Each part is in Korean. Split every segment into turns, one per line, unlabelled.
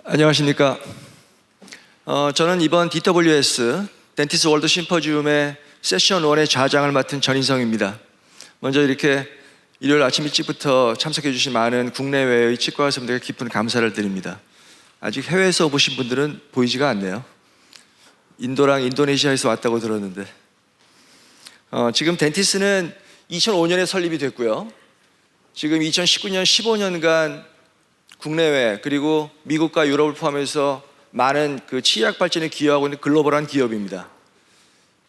안녕하십니까. 저는 이번 DWS 덴티스 월드 심포지움의 세션 1의 좌장을 맡은 전인성입니다. 먼저 이렇게 일요일 아침 일찍부터 참석해 주신 많은 국내외의 치과 의사분들께 깊은 감사를 드립니다. 아직 해외에서 오신 분들은 보이지가 않네요. 인도랑 인도네시아에서 왔다고 들었는데 지금 덴티스는 2005년에 설립이 됐고요. 지금 2019년 15년간 국내외 그리고 미국과 유럽을 포함해서 많은 그 치약 발전에 기여하고 있는 글로벌한 기업입니다.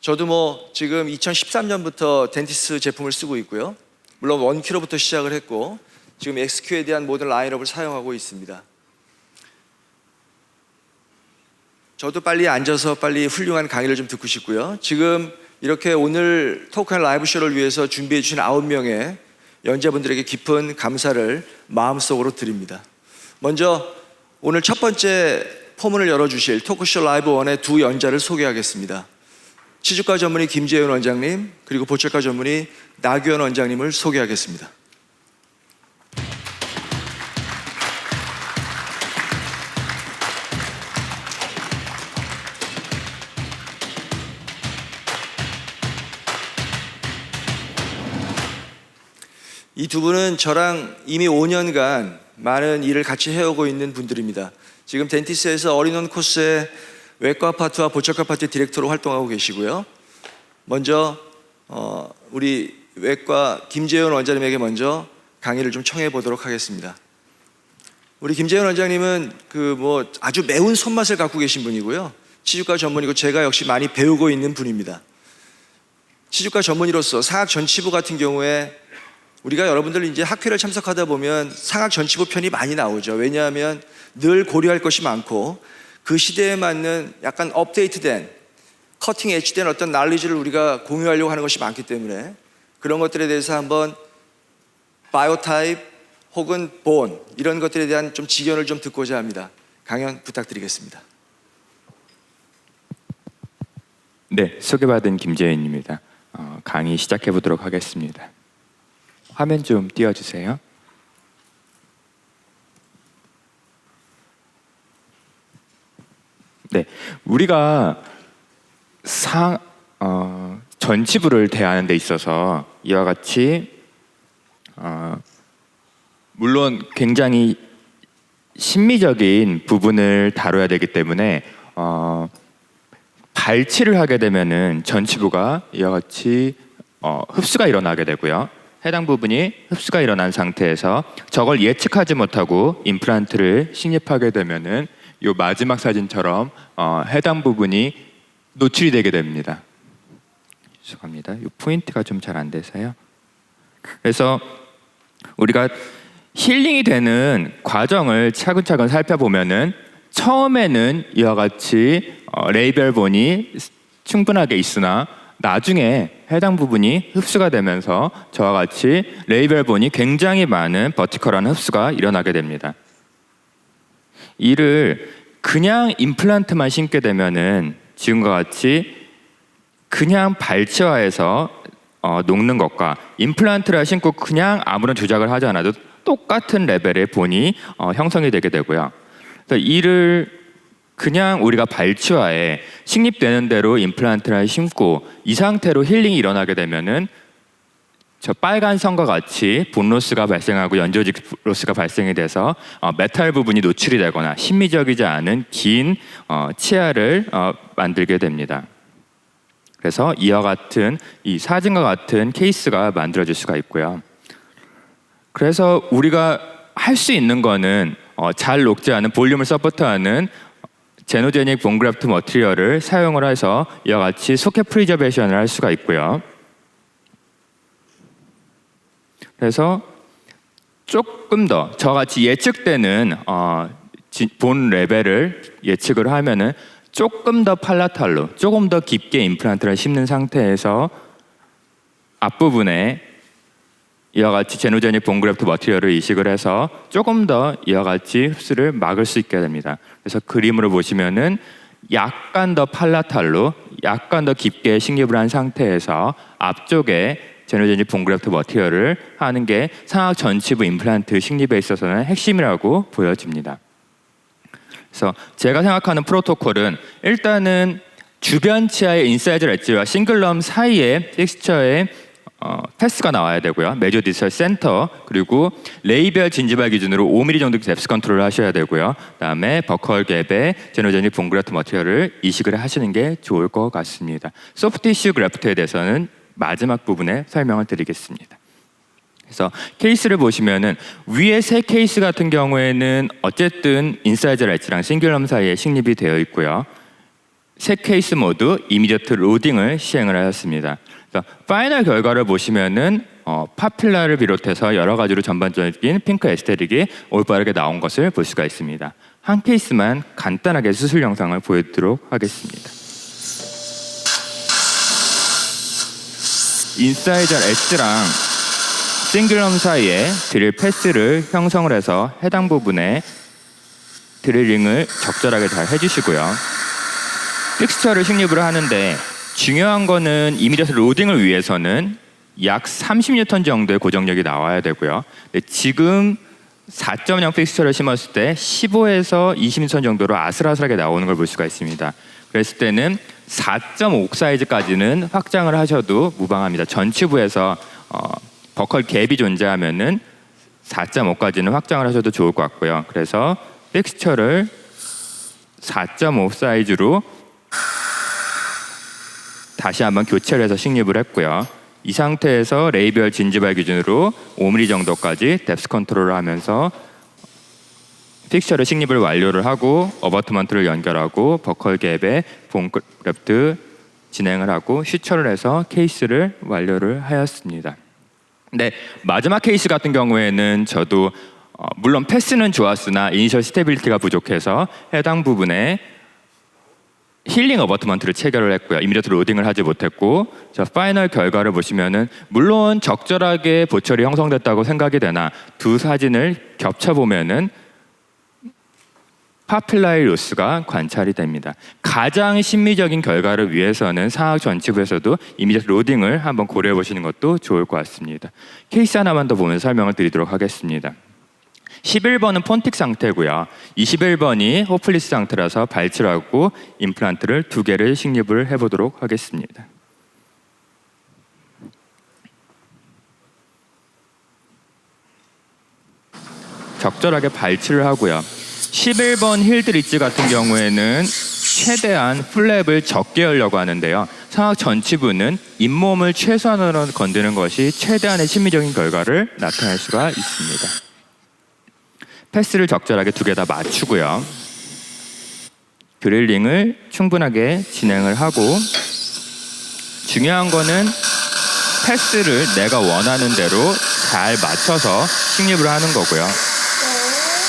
저도 지금 2013년부터 덴티스 제품을 쓰고 있고요. 물론 1kg부터 시작을 했고 지금 XQ에 대한 모든 라인업을 사용하고 있습니다. 저도 빨리 앉아서 빨리 훌륭한 강의를 좀 듣고 싶고요. 지금 이렇게 오늘 토크앤 라이브 쇼를 위해서 준비해 주신 9명의 연자분들에게 깊은 감사를 마음속으로 드립니다. 먼저 오늘 첫 번째 포문을 열어주실 토크쇼 라이브 1의 두 연자를 소개하겠습니다. 치주과 전문의 김재윤 원장님 그리고 보철과 전문의 나규현 원장님을 소개하겠습니다. 이 두 분은 저랑 이미 5년간 많은 일을 같이 해오고 있는 분들입니다. 지금 덴티스에서 어린원 코스의 외과 파트와 보철과 파트 디렉터로 활동하고 계시고요. 먼저 우리 외과 김재현 원장님에게 먼저 강의를 좀 청해 보도록 하겠습니다. 우리 김재현 원장님은 아주 매운 손맛을 갖고 계신 분이고요. 치주과 전문이고 제가 역시 많이 배우고 있는 분입니다. 치주과 전문의로서 상악 전치부 같은 경우에 우리가 여러분들 이제 학회를 참석하다 보면 상악 전치부 편이 많이 나오죠. 왜냐하면 늘 고려할 것이 많고 그 시대에 맞는 약간 업데이트된 커팅 엣지된 어떤 난리지를 우리가 공유하려고 하는 것이 많기 때문에 그런 것들에 대해서 한번 바이오타입 혹은 본 이런 것들에 대한 좀 지견을 좀 듣고자 합니다. 강연 부탁드리겠습니다.
네, 소개받은 김재윤입니다. 강의 시작해 보도록 하겠습니다. 화면 좀 띄워주세요. 네, 우리가 전치부를 대하는 데 있어서 이와 같이 물론 굉장히 심미적인 부분을 다뤄야 되기 때문에 발치를 하게 되면은 전치부가 이와 같이 흡수가 일어나게 되고요. 해당 부분이 흡수가 일어난 상태에서 저걸 예측하지 못하고 임플란트를 식립하게 되면은 이 마지막 사진처럼 해당 부분이 노출이 되게 됩니다. 죄송합니다. 이 포인트가 좀 잘 안 돼서요. 그래서 우리가 힐링이 되는 과정을 차근차근 살펴보면은 처음에는 이와 같이 레이별본이 충분하게 있으나 나중에 해당 부분이 흡수가 되면서 저와 같이 레이별본이 굉장히 많은 버티컬한 흡수가 일어나게 됩니다. 이를 그냥 임플란트만 심게 되면은 지금과 같이 그냥 발치화해서 녹는 것과 임플란트를 심고 그냥 아무런 조작을 하지 않아도 똑같은 레벨의 본이 형성이 되게 되고요. 그래서 이를 그냥 우리가 발치화에 식립되는 대로 임플란트를 심고 이 상태로 힐링이 일어나게 되면은 저 빨간 선과 같이 본 로스가 발생하고 연조직 로스가 발생이 돼서 메탈 부분이 노출이 되거나 심미적이지 않은 긴 치아를 만들게 됩니다. 그래서 이와 같은 이 사진과 같은 케이스가 만들어질 수가 있고요. 그래서 우리가 할 수 있는 거는 잘 녹지 않은 볼륨을 서포트하는 제노제닉 본그래프트 머티리얼을 사용을 해서 이와 같이 소켓 프리저베이션을 할 수가 있고요. 그래서 조금 더 저같이 예측되는 본 레벨을 예측을 하면은 조금 더 팔라탈로 조금 더 깊게 임플란트를 심는 상태에서 앞부분에 이와 같이 제노제닉 본그래프트 머티리얼을 이식을 해서 조금 더 이와 같이 흡수를 막을 수 있게 됩니다. 그래서 그림으로 보시면은 약간 더 팔라탈로 약간 더 깊게 식립을 한 상태에서 앞쪽에 제노제닉 본그래프트 머티리얼을 하는 게 상악 전치부 임플란트 식립에 있어서는 핵심이라고 보여집니다. 그래서 제가 생각하는 프로토콜은 일단은 주변 치아의 인사이드 엣지와 싱글럼 사이에 픽스처에 패스가 나와야 되고요. 메저 디지털 센터, 그리고 레이별 진지발 기준으로 5mm 정도 뎁스 컨트롤을 하셔야 되고요. 그다음에 버컬 갭에 제노제닉 봉그래프트 머티리얼을 이식을 하시는 게 좋을 것 같습니다. 소프티슈 그래프트에 대해서는 마지막 부분에 설명을 드리겠습니다. 그래서 케이스를 보시면은 위에 세 케이스 같은 경우에는 어쨌든 인사이드 엣지랑 싱글럼 사이에 식립이 되어 있고요. 세 케이스 모두 이미디어트 로딩을 시행을 하였습니다. 그래서 파이널 결과를 보시면은 파필라를 비롯해서 여러 가지로 전반적인 핑크 에스테틱이 올바르게 나온 것을 볼 수가 있습니다. 한 케이스만 간단하게 수술 영상을 보여드리도록 하겠습니다. 인사이드 엣지랑 싱글럼 사이에 드릴 패스를 형성을 해서 해당 부분에 드릴링을 적절하게 잘 해주시고요. 픽스처를 식립을 하는데 중요한 거는 이미디어트 로딩을 위해서는 약 30N 정도의 고정력이 나와야 되고요. 지금 4.0 픽스처를 심었을 때 15에서 20N 정도로 아슬아슬하게 나오는 걸 볼 수가 있습니다. 그랬을 때는 4.5 사이즈까지는 확장을 하셔도 무방합니다. 전치부에서 버컬 갭이 존재하면은 4.5까지는 확장을 하셔도 좋을 것 같고요. 그래서 픽스처를 4.5 사이즈로 다시 한번 교체를 해서 식립을 했고요. 이 상태에서 레이별 진지발 기준으로 5mm 정도까지 뎁스 컨트롤을 하면서 픽스처를 식립을 완료를 하고 어버트먼트를 연결하고 버컬 갭에 봉그래프트 진행을 하고 슈처를 해서 케이스를 완료를 하였습니다. 네, 마지막 케이스 같은 경우에는 저도 물론 패스는 좋았으나 이니셜 스테빌리티가 부족해서 해당 부분에 힐링 어버트먼트를 체결을 했고요. 이미디어트 로딩을 하지 못했고, 자, 파이널 결과를 보시면은 물론 적절하게 보철이 형성됐다고 생각이 되나 두 사진을 겹쳐 보면은 파필라의 로스가 관찰이 됩니다. 가장 심미적인 결과를 위해서는 상악 전치부에서도 이미디어트 로딩을 한번 고려해 보시는 것도 좋을 것 같습니다. 케이스 하나만 더 보면서 설명을 드리도록 하겠습니다. 11번은 폰틱 상태고요. 21번이 호플리스 상태라서 발치하고 임플란트를 2개를 식립을 해보도록 하겠습니다. 적절하게 발치를 하고요. 11번 힐드 리지 같은 경우에는 최대한 플랩을 적게 열려고 하는데요. 상악 전치부는 잇몸을 최소한으로 건드는 것이 최대한의 심미적인 결과를 나타낼 수가 있습니다. 패스를 적절하게 2개 다 맞추고요. 드릴링을 충분하게 진행을 하고, 중요한 거는 패스를 내가 원하는 대로 잘 맞춰서 식립을 하는 거고요.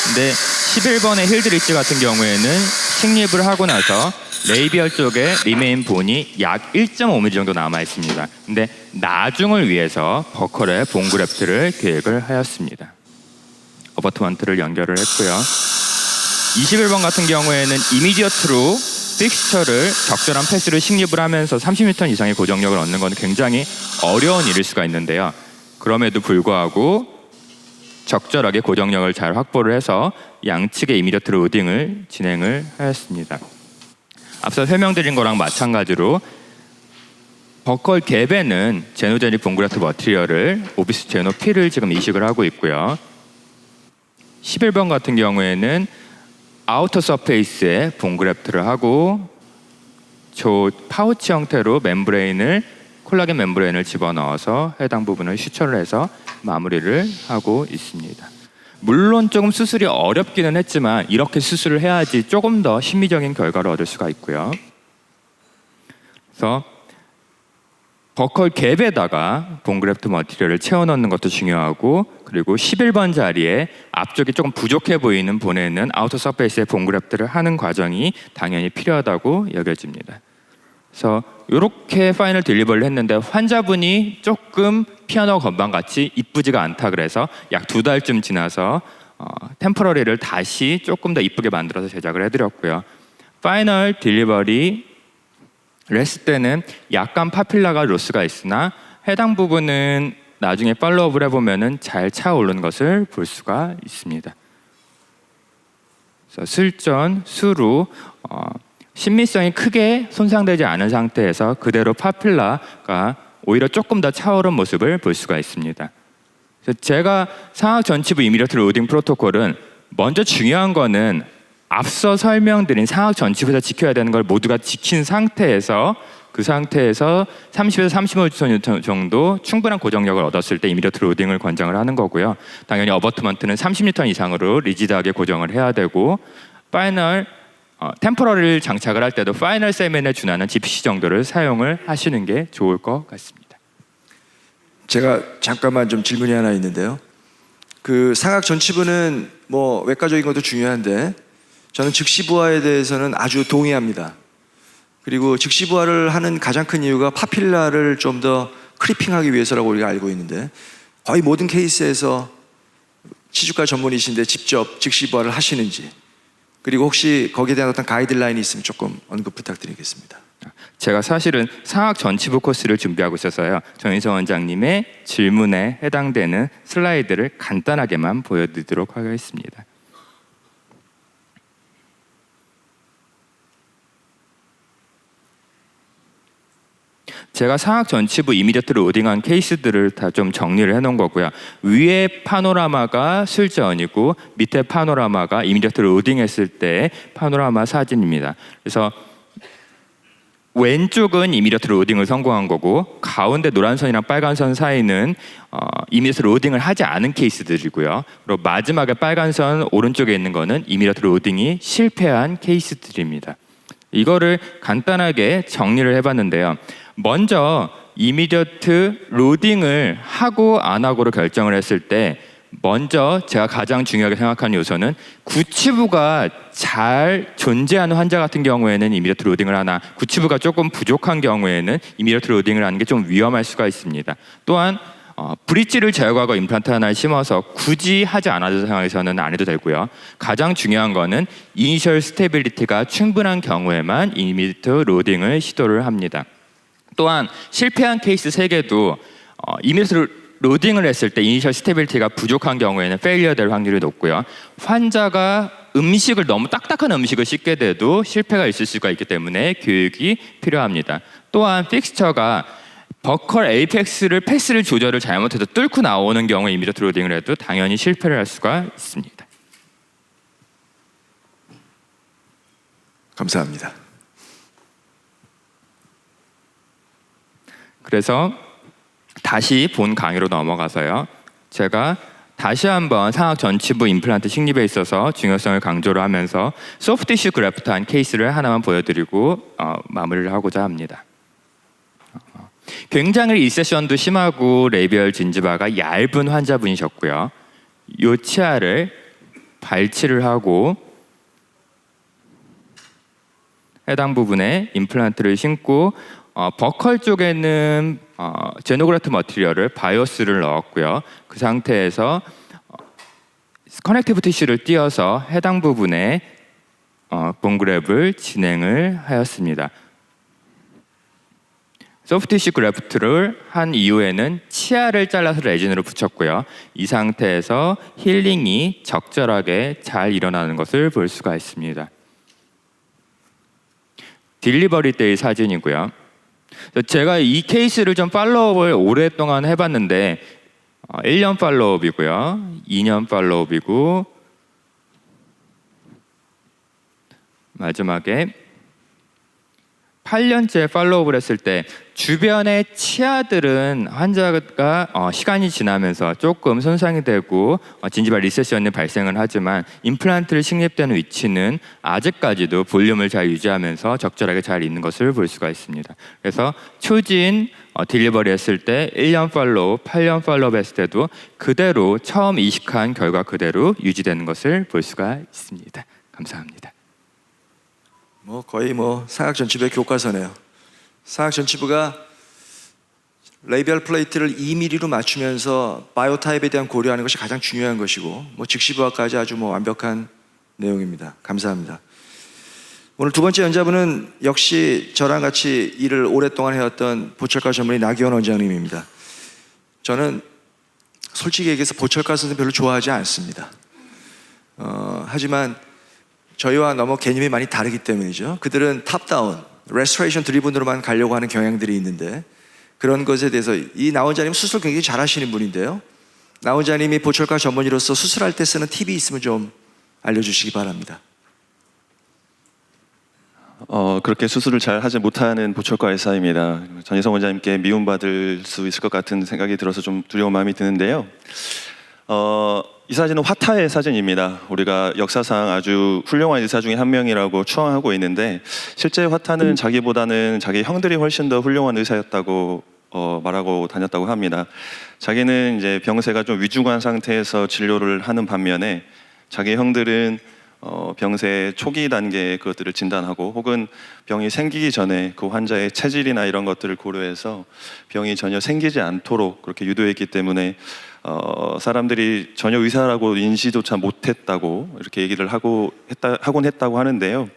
근데 11번의 힐드리치 같은 경우에는 식립을 하고 나서 레이비얼 쪽에 리메인 본이 약 1.5mm 정도 남아 있습니다. 근데 나중을 위해서 버컬의 봉그래프트를 계획을 하였습니다. 어버트먼트를 연결을 했고요. 21번 같은 경우에는 이미디어트로 픽스처를 적절한 패스를 식립을 하면서 30N 이상의 고정력을 얻는 건 굉장히 어려운 일일 수가 있는데요. 그럼에도 불구하고 적절하게 고정력을 잘 확보를 해서 양측의 이미디어트 로딩을 진행을 하였습니다. 앞서 설명드린 거랑 마찬가지로 버컬 갭에는 제노제닉 봉그래프트 머티리얼을 오비스 제노 P를 지금 이식을 하고 있고요. 11번 같은 경우에는 아우터 서페이스에 봉그래프트를 하고 저 파우치 형태로 콜라겐 멤브레인을 집어넣어서 해당 부분을 슈처를 해서 마무리를 하고 있습니다. 물론 조금 수술이 어렵기는 했지만 이렇게 수술을 해야지 조금 더 심미적인 결과를 얻을 수가 있고요. 그래서 버컬 갭에다가 봉그래프트 머티리얼을 채워넣는 것도 중요하고, 그리고 11번 자리에 앞쪽이 조금 부족해 보이는 본에 있는 아우터 서페이스에 봉그래프트를 하는 과정이 당연히 필요하다고 여겨집니다. 그래서 이렇게 파이널 딜리버리를 했는데 환자분이 조금 피아노 건반같이 이쁘지가 않다 그래서 약 2달쯤 지나서 템퍼러리를 다시 조금 더 이쁘게 만들어서 제작을 해드렸고요. 파이널 딜리버리 했을 때는 약간 파필라가 로스가 있으나 해당 부분은 나중에 팔로우업을 해보면 잘 차오르는 것을 볼 수가 있습니다. 그래서 슬전, 수루, 신미성이 크게 손상되지 않은 상태에서 그대로 파필라가 오히려 조금 더 차오른 모습을 볼 수가 있습니다. 그래서 제가 상악 전치부 이미디어트 로딩 프로토콜은 먼저 중요한 거는 앞서 설명드린 상악 전치부에서 지켜야 되는 걸 모두가 지킨 상태에서 그 상태에서 30에서 35N 정도 충분한 고정력을 얻었을 때 이미디어트 로딩을 권장을 하는 거고요. 당연히 어버트먼트는 30N 이상으로 리지드하게 고정을 해야 되고 파이널 템포러리를 장착을 할 때도 파이널 세멘에 준하는 GPC 정도를 사용을 하시는 게 좋을 것 같습니다.
제가 잠깐만 좀 질문이 하나 있는데요. 그 상악 전치부는 뭐 외과적인 것도 중요한데 저는 즉시 부하에 대해서는 아주 동의합니다. 그리고 즉시 부하를 하는 가장 큰 이유가 파필라를 좀 더 크리핑하기 위해서라고 우리가 알고 있는데 거의 모든 케이스에서 치주과 전문의신데 직접 즉시 부하를 하시는지, 그리고 혹시 거기에 대한 어떤 가이드라인이 있으면 조금 언급 부탁드리겠습니다.
제가 사실은 상악 전치부 코스를 준비하고 있어서요. 정인성 원장님의 질문에 해당되는 슬라이드를 간단하게만 보여드리도록 하겠습니다. 제가 상악 전치부 이미디어트 로딩한 케이스들을 다 좀 정리를 해놓은 거고요. 위에 파노라마가 슬전이고 밑에 파노라마가 이미디어트 로딩했을 때 파노라마 사진입니다. 그래서 왼쪽은 이미디어트 로딩을 성공한 거고 가운데 노란 선이랑 빨간 선 사이는 이미디어트 로딩을 하지 않은 케이스들이고요. 그리고 마지막에 빨간 선 오른쪽에 있는 거는 이미디어트 로딩이 실패한 케이스들입니다. 이거를 간단하게 정리를 해봤는데요. 먼저 이미디어트 로딩을 하고 안 하고를 결정을 했을 때 먼저 제가 가장 중요하게 생각하는 요소는 구치부가 잘 존재하는 환자 같은 경우에는 이미디어트 로딩을 하나, 구치부가 조금 부족한 경우에는 이미디어트 로딩을 하는 게 좀 위험할 수가 있습니다. 또한 브릿지를 제거하고 임플란트 하나 심어서 굳이 하지 않아도 상황에서는 안 해도 되고요. 가장 중요한 거는 이니셜 스테빌리티가 충분한 경우에만 이미디어트 로딩을 시도를 합니다. 또한 실패한 케이스 3개도 이미디어트 로딩을 했을 때 이니셜 스테빌리티가 부족한 경우에는 페일리어 될 확률이 높고요. 환자가 음식을 너무 딱딱한 음식을 씹게 돼도 실패가 있을 수가 있기 때문에 교육이 필요합니다. 또한 픽스처가 버컬 에이펙스를 패스를 조절을 잘못해서 뚫고 나오는 경우에 이미디어트 로딩을 해도 당연히 실패를 할 수가 있습니다.
감사합니다.
그래서 다시 본 강의로 넘어가서요. 제가 다시 한번 상악 전치부 임플란트 식립에 있어서 중요성을 강조를 하면서 소프티슈 그래프트한 케이스를 하나만 보여드리고 마무리를 하고자 합니다. 굉장히 리세션도 심하고 레비얼 진지바가 얇은 환자분이셨고요. 요 치아를 발치를 하고 해당 부분에 임플란트를 심고 버컬 쪽에는 제노그라트 머티리얼을 바이오스를 넣었고요. 그 상태에서 커넥티브 티슈를 띄어서 해당 부분에 본그랩을 진행을 하였습니다. 소프티슈 그래프트를 한 이후에는 치아를 잘라서 레진으로 붙였고요. 이 상태에서 힐링이 적절하게 잘 일어나는 것을 볼 수가 있습니다. 딜리버리 때의 사진이고요. 제가 이 케이스를 좀 팔로우업을 오랫동안 해봤는데 1년 팔로우업이고요. 2년 팔로우업이고 마지막에 8년째 팔로우업을 했을 때 주변의 치아들은 환자가 시간이 지나면서 조금 손상이 되고 진지발 리세션이 발생을 하지만 임플란트를 식립되는 위치는 아직까지도 볼륨을 잘 유지하면서 적절하게 잘 있는 것을 볼 수가 있습니다. 그래서 초진 딜리버리 했을 때 1년 팔로우, 8년 팔로우 했을 때도 그대로 처음 이식한 결과 그대로 유지되는 것을 볼 수가 있습니다. 감사합니다.
거의 상악 전치부의 교과서네요. 상악 전치부가 레이비얼 플레이트를 2mm로 맞추면서 바이오 타입에 대한 고려하는 것이 가장 중요한 것이고 즉시 부하까지 아주 완벽한 내용입니다. 감사합니다. 오늘 두 번째 연자분은 역시 저랑 같이 일을 오랫동안 해왔던 보철과 전문의 나기원 원장님입니다. 저는 솔직히 얘기해서 보철과 선생님 별로 좋아하지 않습니다. 하지만 저희와 너무 개념이 많이 다르기 때문이죠. 그들은 탑다운, 레스토레이션 드리븐으로만 가려고 하는 경향들이 있는데, 그런 것에 대해서 이 나 원장님 수술 굉장히 잘하시는 분인데요. 나 원장님이 보철과 전문의로서 수술할 때 쓰는 팁이 있으면 좀 알려주시기 바랍니다.
그렇게 수술을 잘 하지 못하는 보철과 의사입니다. 전희성 원장님께 미움받을 수 있을 것 같은 생각이 들어서 좀 두려운 마음이 드는데요. 이 사진은 화타의 사진입니다. 우리가 역사상 아주 훌륭한 의사 중에 한 명이라고 추앙하고 있는데, 실제 화타는 자기보다는 자기 형들이 훨씬 더 훌륭한 의사였다고 말하고 다녔다고 합니다. 자기는 이제 병세가 좀 위중한 상태에서 진료를 하는 반면에 자기 형들은 병세 초기 단계의 그것들을 진단하고, 혹은 병이 생기기 전에 그 환자의 체질이나 이런 것들을 고려해서 병이 전혀 생기지 않도록 그렇게 유도했기 때문에 사람들이 전혀 의사라고 인지조차 못했다고 이렇게 얘기를 하곤 했다고 하는데요.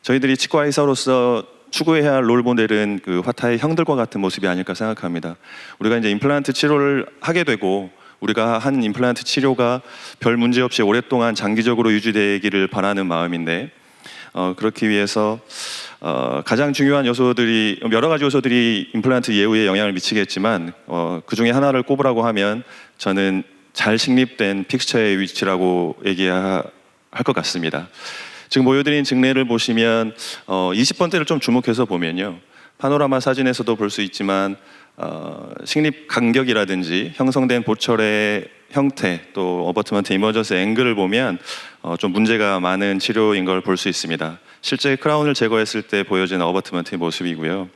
저희들이 치과 의사로서 추구해야 할 롤모델은 그 화타의 형들과 같은 모습이 아닐까 생각합니다. 우리가 이제 임플란트 치료를 하게 되고, 우리가 한 임플란트 치료가 별 문제 없이 오랫동안 장기적으로 유지되기를 바라는 마음인데, 그렇기 위해서 가장 중요한 요소들이, 여러 가지 요소들이 임플란트 예후에 영향을 미치겠지만 그 중에 하나를 꼽으라고 하면 저는 잘 식립된 픽스처의 위치라고 얘기할 것 같습니다. 지금 보여드린 증례를 보시면 20번대를 좀 주목해서 보면요, 파노라마 사진에서도 볼 수 있지만 식립 간격이라든지 형성된 보철의 형태, 또 어버트먼트 이머전스 앵글을 보면 좀 문제가 많은 치료인 걸 볼 수 있습니다. 실제 크라운을 제거했을 때 보여지는 어버트먼트의 모습이고요.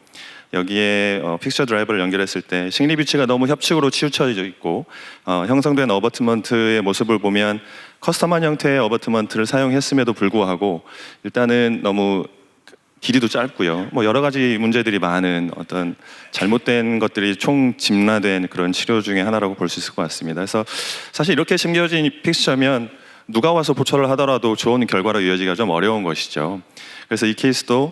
여기에 픽처 드라이버를 연결했을 때 식립 위치가 너무 협측으로 치우쳐져 있고, 형성된 어버트먼트의 모습을 보면 커스텀한 형태의 어버트먼트를 사용했음에도 불구하고 일단은 너무 길이도 짧고요. 뭐 여러 가지 문제들이 많은 어떤 잘못된 것들이 총 집나된 그런 치료 중에 하나라고 볼 수 있을 것 같습니다. 그래서 사실 이렇게 심겨진 픽스처면 누가 와서 보철을 하더라도 좋은 결과로 이어지기가 좀 어려운 것이죠. 그래서 이 케이스도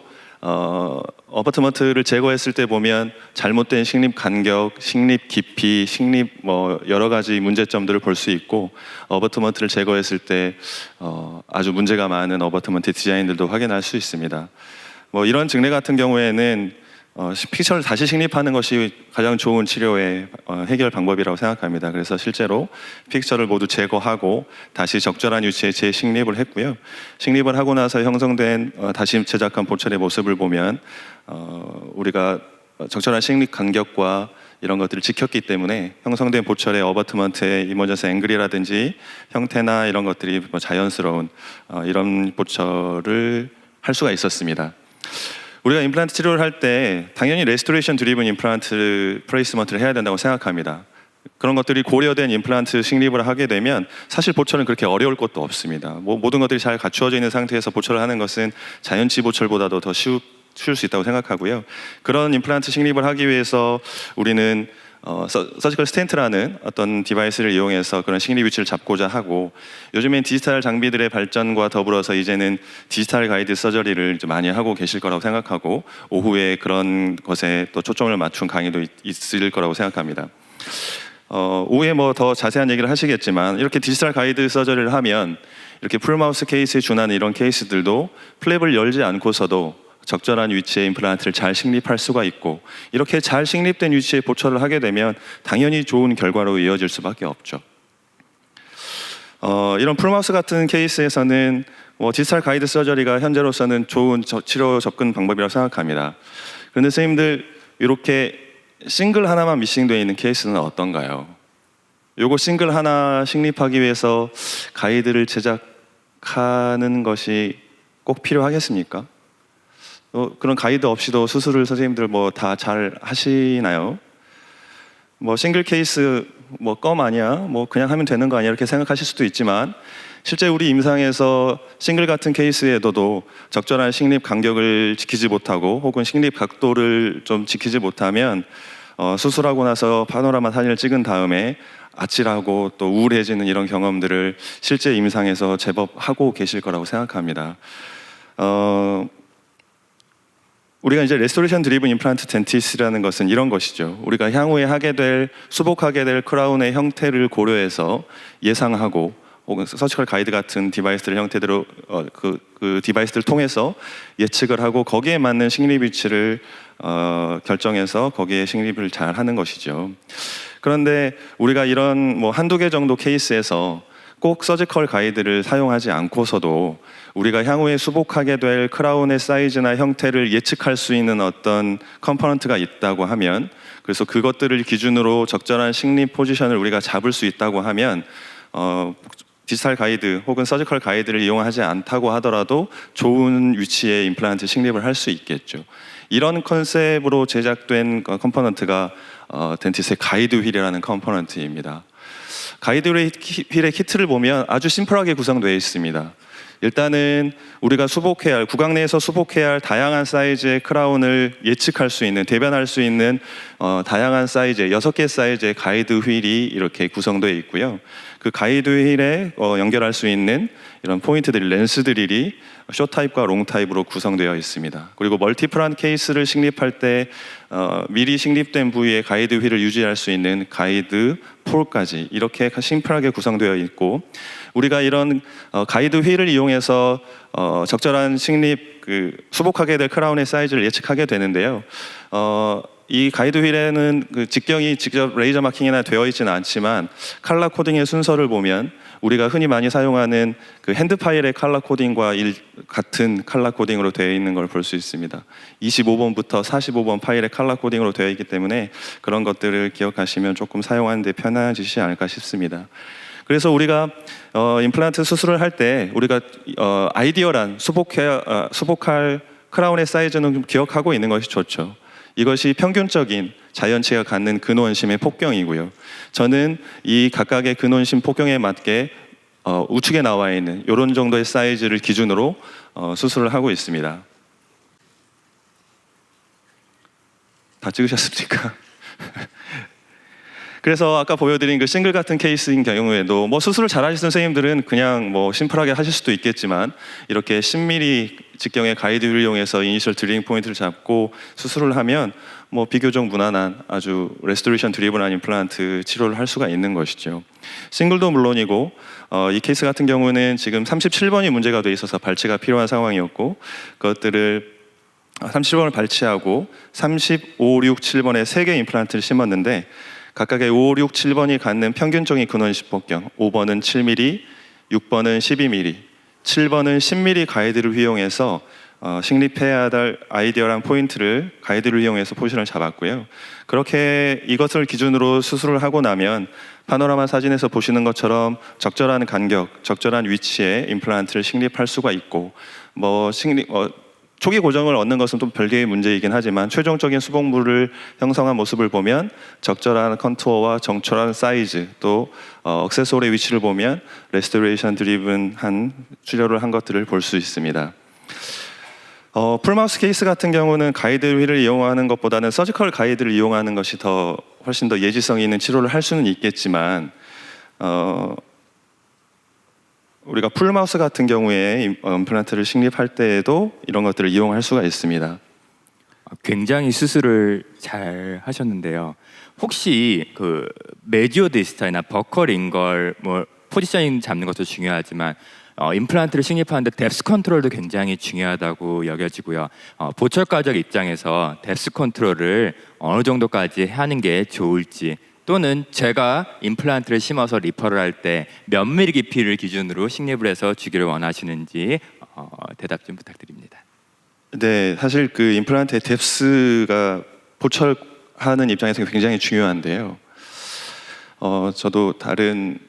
어버트먼트를 제거했을 때 보면 잘못된 식립 간격, 식립 깊이, 식립 뭐 여러 가지 문제점들을 볼 수 있고, 어버트먼트를 제거했을 때 아주 문제가 많은 어버트먼트 디자인들도 확인할 수 있습니다. 뭐 이런 증례 같은 경우에는 픽처를 다시 식립하는 것이 가장 좋은 치료의 해결 방법이라고 생각합니다. 그래서 실제로 픽처를 모두 제거하고 다시 적절한 위치에 재식립을 했고요. 식립을 하고 나서 형성된 다시 제작한 보철의 모습을 보면 우리가 적절한 식립 간격과 이런 것들을 지켰기 때문에 형성된 보철의 어버트먼트의 이머전스 앵글이라든지 형태나 이런 것들이 뭐 자연스러운 이런 보철을 할 수가 있었습니다. 우리가 임플란트 치료를 할 때 당연히 레스토레이션 드리븐 임플란트 플레이스먼트를 해야 된다고 생각합니다. 그런 것들이 고려된 임플란트 식립을 하게 되면 사실 보철은 그렇게 어려울 것도 없습니다. 뭐 모든 것들이 잘 갖추어져 있는 상태에서 보철을 하는 것은 자연치 보철보다도 더 쉬울 수 있다고 생각하고요. 그런 임플란트 식립을 하기 위해서 우리는 서지컬 스텐트라는 어떤 디바이스를 이용해서 그런 식립 위치를 잡고자 하고, 요즘엔 디지털 장비들의 발전과 더불어서 이제는 디지털 가이드 서저리를 많이 하고 계실 거라고 생각하고, 오후에 그런 것에 또 초점을 맞춘 강의도 있을 거라고 생각합니다. 오후에 뭐 더 자세한 얘기를 하시겠지만, 이렇게 디지털 가이드 서저리를 하면 이렇게 풀마우스 케이스에 준하는 이런 케이스들도 플랩을 열지 않고서도 적절한 위치에 임플란트를 잘 식립할 수가 있고, 이렇게 잘 식립된 위치에 보철을 하게 되면 당연히 좋은 결과로 이어질 수밖에 없죠. 이런 풀마우스 같은 케이스에서는 디지털 가이드 서저리가 현재로서는 좋은 치료 접근 방법이라고 생각합니다. 그런데 선생님들, 이렇게 싱글 하나만 미싱되어 있는 케이스는 어떤가요? 요거 싱글 하나 식립하기 위해서 가이드를 제작하는 것이 꼭 필요하겠습니까? 그런 가이드 없이도 수술을 선생님들 뭐 다 잘 하시나요? 뭐 싱글 케이스 뭐 껌 아니야? 뭐 그냥 하면 되는 거 아니야? 이렇게 생각하실 수도 있지만, 실제 우리 임상에서 싱글 같은 케이스에도 적절한 식립 간격을 지키지 못하고, 혹은 식립 각도를 좀 지키지 못하면 수술하고 나서 파노라마 사진을 찍은 다음에 아찔하고 또 우울해지는 이런 경험들을 실제 임상에서 제법 하고 계실 거라고 생각합니다. 우리가 이제 레스토레이션 드리븐 임플란트 덴티스라는 것은 이런 것이죠. 우리가 향후에 수복하게 될 크라운의 형태를 고려해서 예상하고, 혹은 서지컬 가이드 같은 디바이스들 형태대로 그 디바이스를 통해서 예측을 하고 거기에 맞는 식립 위치를 결정해서 거기에 식립을 잘 하는 것이죠. 그런데 우리가 이런 뭐 한두 개 정도 케이스에서 꼭 서지컬 가이드를 사용하지 않고서도 우리가 향후에 수복하게 될 크라운의 사이즈나 형태를 예측할 수 있는 어떤 컴포넌트가 있다고 하면, 그래서 그것들을 기준으로 적절한 식립 포지션을 우리가 잡을 수 있다고 하면 디지털 가이드 혹은 서지컬 가이드를 이용하지 않다고 하더라도 좋은 위치에 임플란트 식립을 할 수 있겠죠. 이런 컨셉으로 제작된 컴포넌트가 덴티스의 가이드 휠이라는 컴포넌트입니다. 가이드 휠의 키트를 보면 아주 심플하게 구성되어 있습니다. 일단은 우리가 수복해야 할, 구강 내에서 수복해야 할 다양한 사이즈의 크라운을 예측할 수 있는, 대변할 수 있는 다양한 사이즈의 6개 사이즈의 가이드 휠이 이렇게 구성되어 있고요. 그 가이드 휠에 연결할 수 있는 이런 포인트들이, 렌스 드릴이 숏 타입과 롱 타입으로 구성되어 있습니다. 그리고 멀티플란 케이스를 식립할 때 미리 식립된 부위에 가이드 휠을 유지할 수 있는 가이드 폴까지 이렇게 심플하게 구성되어 있고, 우리가 이런 가이드 휠을 이용해서 적절한 식립, 수복하게 될 크라운의 사이즈를 예측하게 되는데요. 이 가이드 휠에는 그 직경이 직접 레이저 마킹이나 되어 있지는 않지만 컬러 코딩의 순서를 보면 우리가 흔히 많이 사용하는 그 핸드 파일의 컬러 코딩과 같은 컬러 코딩으로 되어 있는 걸 볼 수 있습니다. 25번부터 45번 파일의 컬러 코딩으로 되어 있기 때문에 그런 것들을 기억하시면 조금 사용하는 데 편해지지 않을까 싶습니다. 그래서 우리가 임플란트 수술을 할 때 우리가 아이디어란 수복할 크라운의 사이즈는 좀 기억하고 있는 것이 좋죠. 이것이 평균적인 자연체가 갖는 근원심의 폭경이고요. 저는 이 각각의 근원심 폭경에 맞게 우측에 나와 있는 이런 정도의 사이즈를 기준으로 수술을 하고 있습니다. 다 찍으셨습니까? 그래서 아까 보여드린 그 싱글 같은 케이스인 경우에도 뭐 수술을 잘 하시는 선생님들은 그냥 뭐 심플하게 하실 수도 있겠지만 이렇게 10mm 직경의 가이드를 이용해서 이니셜 드리링 포인트를 잡고 수술을 하면 뭐 비교적 무난한 아주 레스토레이션 드리븐한 임플란트 치료를 할 수가 있는 것이죠. 싱글도 물론이고 이 케이스 같은 경우는 지금 37번이 문제가 돼 있어서 발치가 필요한 상황이었고, 그것들을 37번을 발치하고 35, 6, 7번에 3개 임플란트를 심었는데 각각의 5, 6, 7번이 갖는 평균적인 근원심 폭경, 5번은 7mm, 6번은 12mm, 7번은 10mm 가이드를 이용해서 식립해야 할 아이디어란 포인트를 가이드를 이용해서 포지션을 잡았고요. 그렇게 이것을 기준으로 수술을 하고 나면 파노라마 사진에서 보시는 것처럼 적절한 간격, 적절한 위치에 임플란트를 식립할 수가 있고, 초기 고정을 얻는 것은 또 별개의 문제이긴 하지만 최종적인 수복물을 형성한 모습을 보면 적절한 컨투어와 정철한 사이즈, 또 액세서리의 위치를 보면 레스토레이션 드리븐한 치료를 한 것들을 볼 수 있습니다. 풀마우스 케이스 같은 경우는 가이드 휠을 이용하는 것보다는 서지컬 가이드를 이용하는 것이 훨씬 더 예지성 있는 치료를 할 수는 있겠지만 우리가 풀마우스 같은 경우에 임플란트를 식립할 때에도 이런 것들을 이용할 수가 있습니다.
굉장히 수술을 잘 하셨는데요. 혹시 그 메디오 디스탈이나 버컬인 걸 뭐 포지셔닝 잡는 것도 중요하지만 임플란트를 식립하는데 뎁스 컨트롤도 굉장히 중요하다고 여겨지고요. 보철가적 입장에서 뎁스 컨트롤을 어느 정도까지 하는 게 좋을지, 또는 제가 임플란트를 심어서 리퍼를 할 때 몇 미리 깊이를 기준으로 식립을 해서 주기를 원하시는지 대답 좀 부탁드립니다.
네, 사실 그 임플란트의 뎁스가 보철하는 입장에서 굉장히 중요한데요. 저도 다른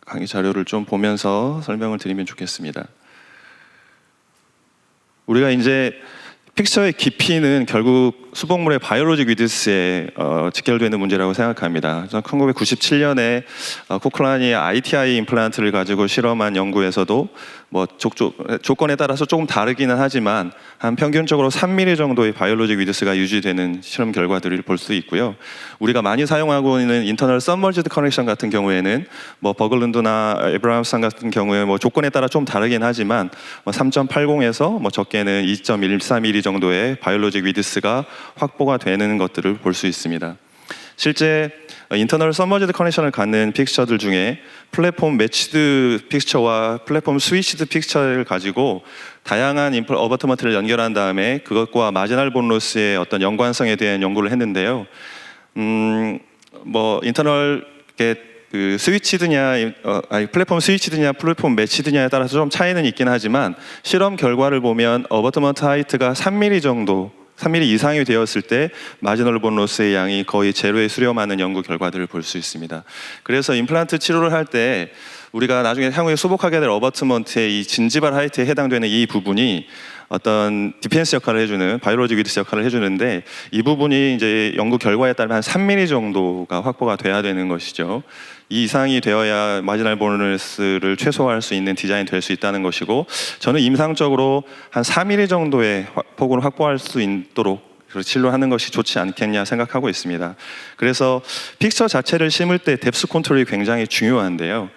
강의 자료를 좀 보면서 설명을 드리면 좋겠습니다. 우리가 이제 픽처의 깊이는 결국 수복물의 바이올로직 위드스에 직결되는 문제라고 생각합니다. 1997년에 코클란이 ITI 임플란트를 가지고 실험한 연구에서도 뭐 조건에 따라서 조금 다르기는 하지만 한 평균적으로 3mm 정도의 바이올로직 위드스가 유지되는 실험 결과들을 볼 수 있고요. 우리가 많이 사용하고 있는 인터널 서머지드 커넥션 같은 경우에는 뭐 버글룬드나 에브라함슨 같은 경우에 뭐 조건에 따라 좀 다르긴 하지만 3.80에서 뭐 적게는 2.14mm 정도의 바이올로직 위드스가 확보가 되는 것들을 볼 수 있습니다. 실제 인터널 서머지드 커넥션을 갖는 픽처들 중에 플랫폼 매치드 픽처와 플랫폼 스위치드 픽처를 가지고 다양한 어버트먼트를 연결한 다음에 그것과 마지널 본로스의 어떤 연관성에 대한 연구를 했는데요. 뭐 인터널 그 스위치드냐, 아니 플랫폼 스위치드냐, 플랫폼 매치드냐에 따라서 좀 차이는 있긴 하지만 실험 결과를 보면 어버트먼트 하이트가 3mm 정도, 3mm 이상이 되었을 때 마지널 본 로스의 양이 거의 제로에 수렴하는 연구 결과들을 볼 수 있습니다. 그래서 임플란트 치료를 할 때 우리가 나중에 향후에 수복하게 될 어버트먼트의 이 진지발 하이트에 해당되는 이 부분이 어떤 디펜스 역할을 해주는 바이오로직 위드스 역할을 해주는데 이 부분이 이제 연구 결과에 따르면 한 3mm 정도가 확보가 돼야 되는 것이죠. 이 이상이 되어야 마지널 보너스를 최소화할 수 있는 디자인이 될 수 있다는 것이고 저는 임상적으로 한 4mm 정도의 폭을 확보할 수 있도록 진료하는 것이 좋지 않겠냐 생각하고 있습니다. 그래서 픽처 자체를 심을 때 뎁스 컨트롤이 굉장히 중요한데요.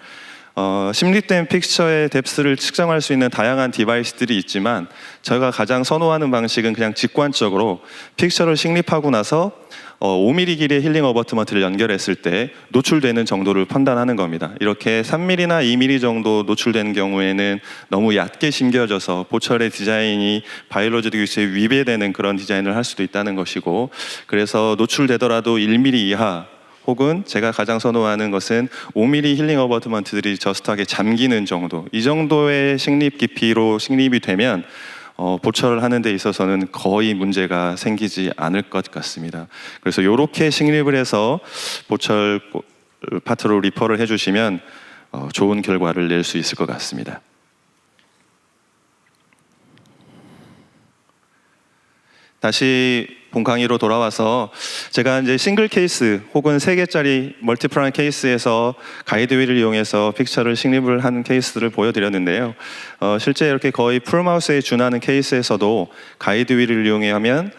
심립된 픽처의 뎁스를 측정할 수 있는 다양한 디바이스들이 있지만 제가 가장 선호하는 방식은 그냥 직관적으로 픽처를 식립하고 나서 5mm 길이의 힐링 어버트먼트를 연결했을 때 노출되는 정도를 판단하는 겁니다. 이렇게 3mm나 2mm 정도 노출되는 경우에는 너무 얕게 심겨져서 보철의 디자인이 바이오로직 위치에 위배되는 그런 디자인을 할 수도 있다는 것이고 그래서 노출되더라도 1mm 이하 혹은 제가 가장 선호하는 것은 5mm 힐링 어버트먼트들이 저스트하게 잠기는 정도 이 정도의 식립 깊이로 식립이 되면 보철을 하는 데 있어서는 거의 문제가 생기지 않을 것 같습니다. 그래서 이렇게 식립을 해서 보철 파트로 리퍼를 해주시면 좋은 결과를 낼 수 있을 것 같습니다. 다시 본 강의로 돌아와서 제가 이제 싱글 케이스 혹은 3개짜리 멀티프라임 케이스에서 가이드 휠을 이용해서 픽처를 식립을 한 케이스들을 보여드렸는데요. 실제 이렇게 거의 풀마우스에 준하는 케이스에서도 가이드 휠을 이용하면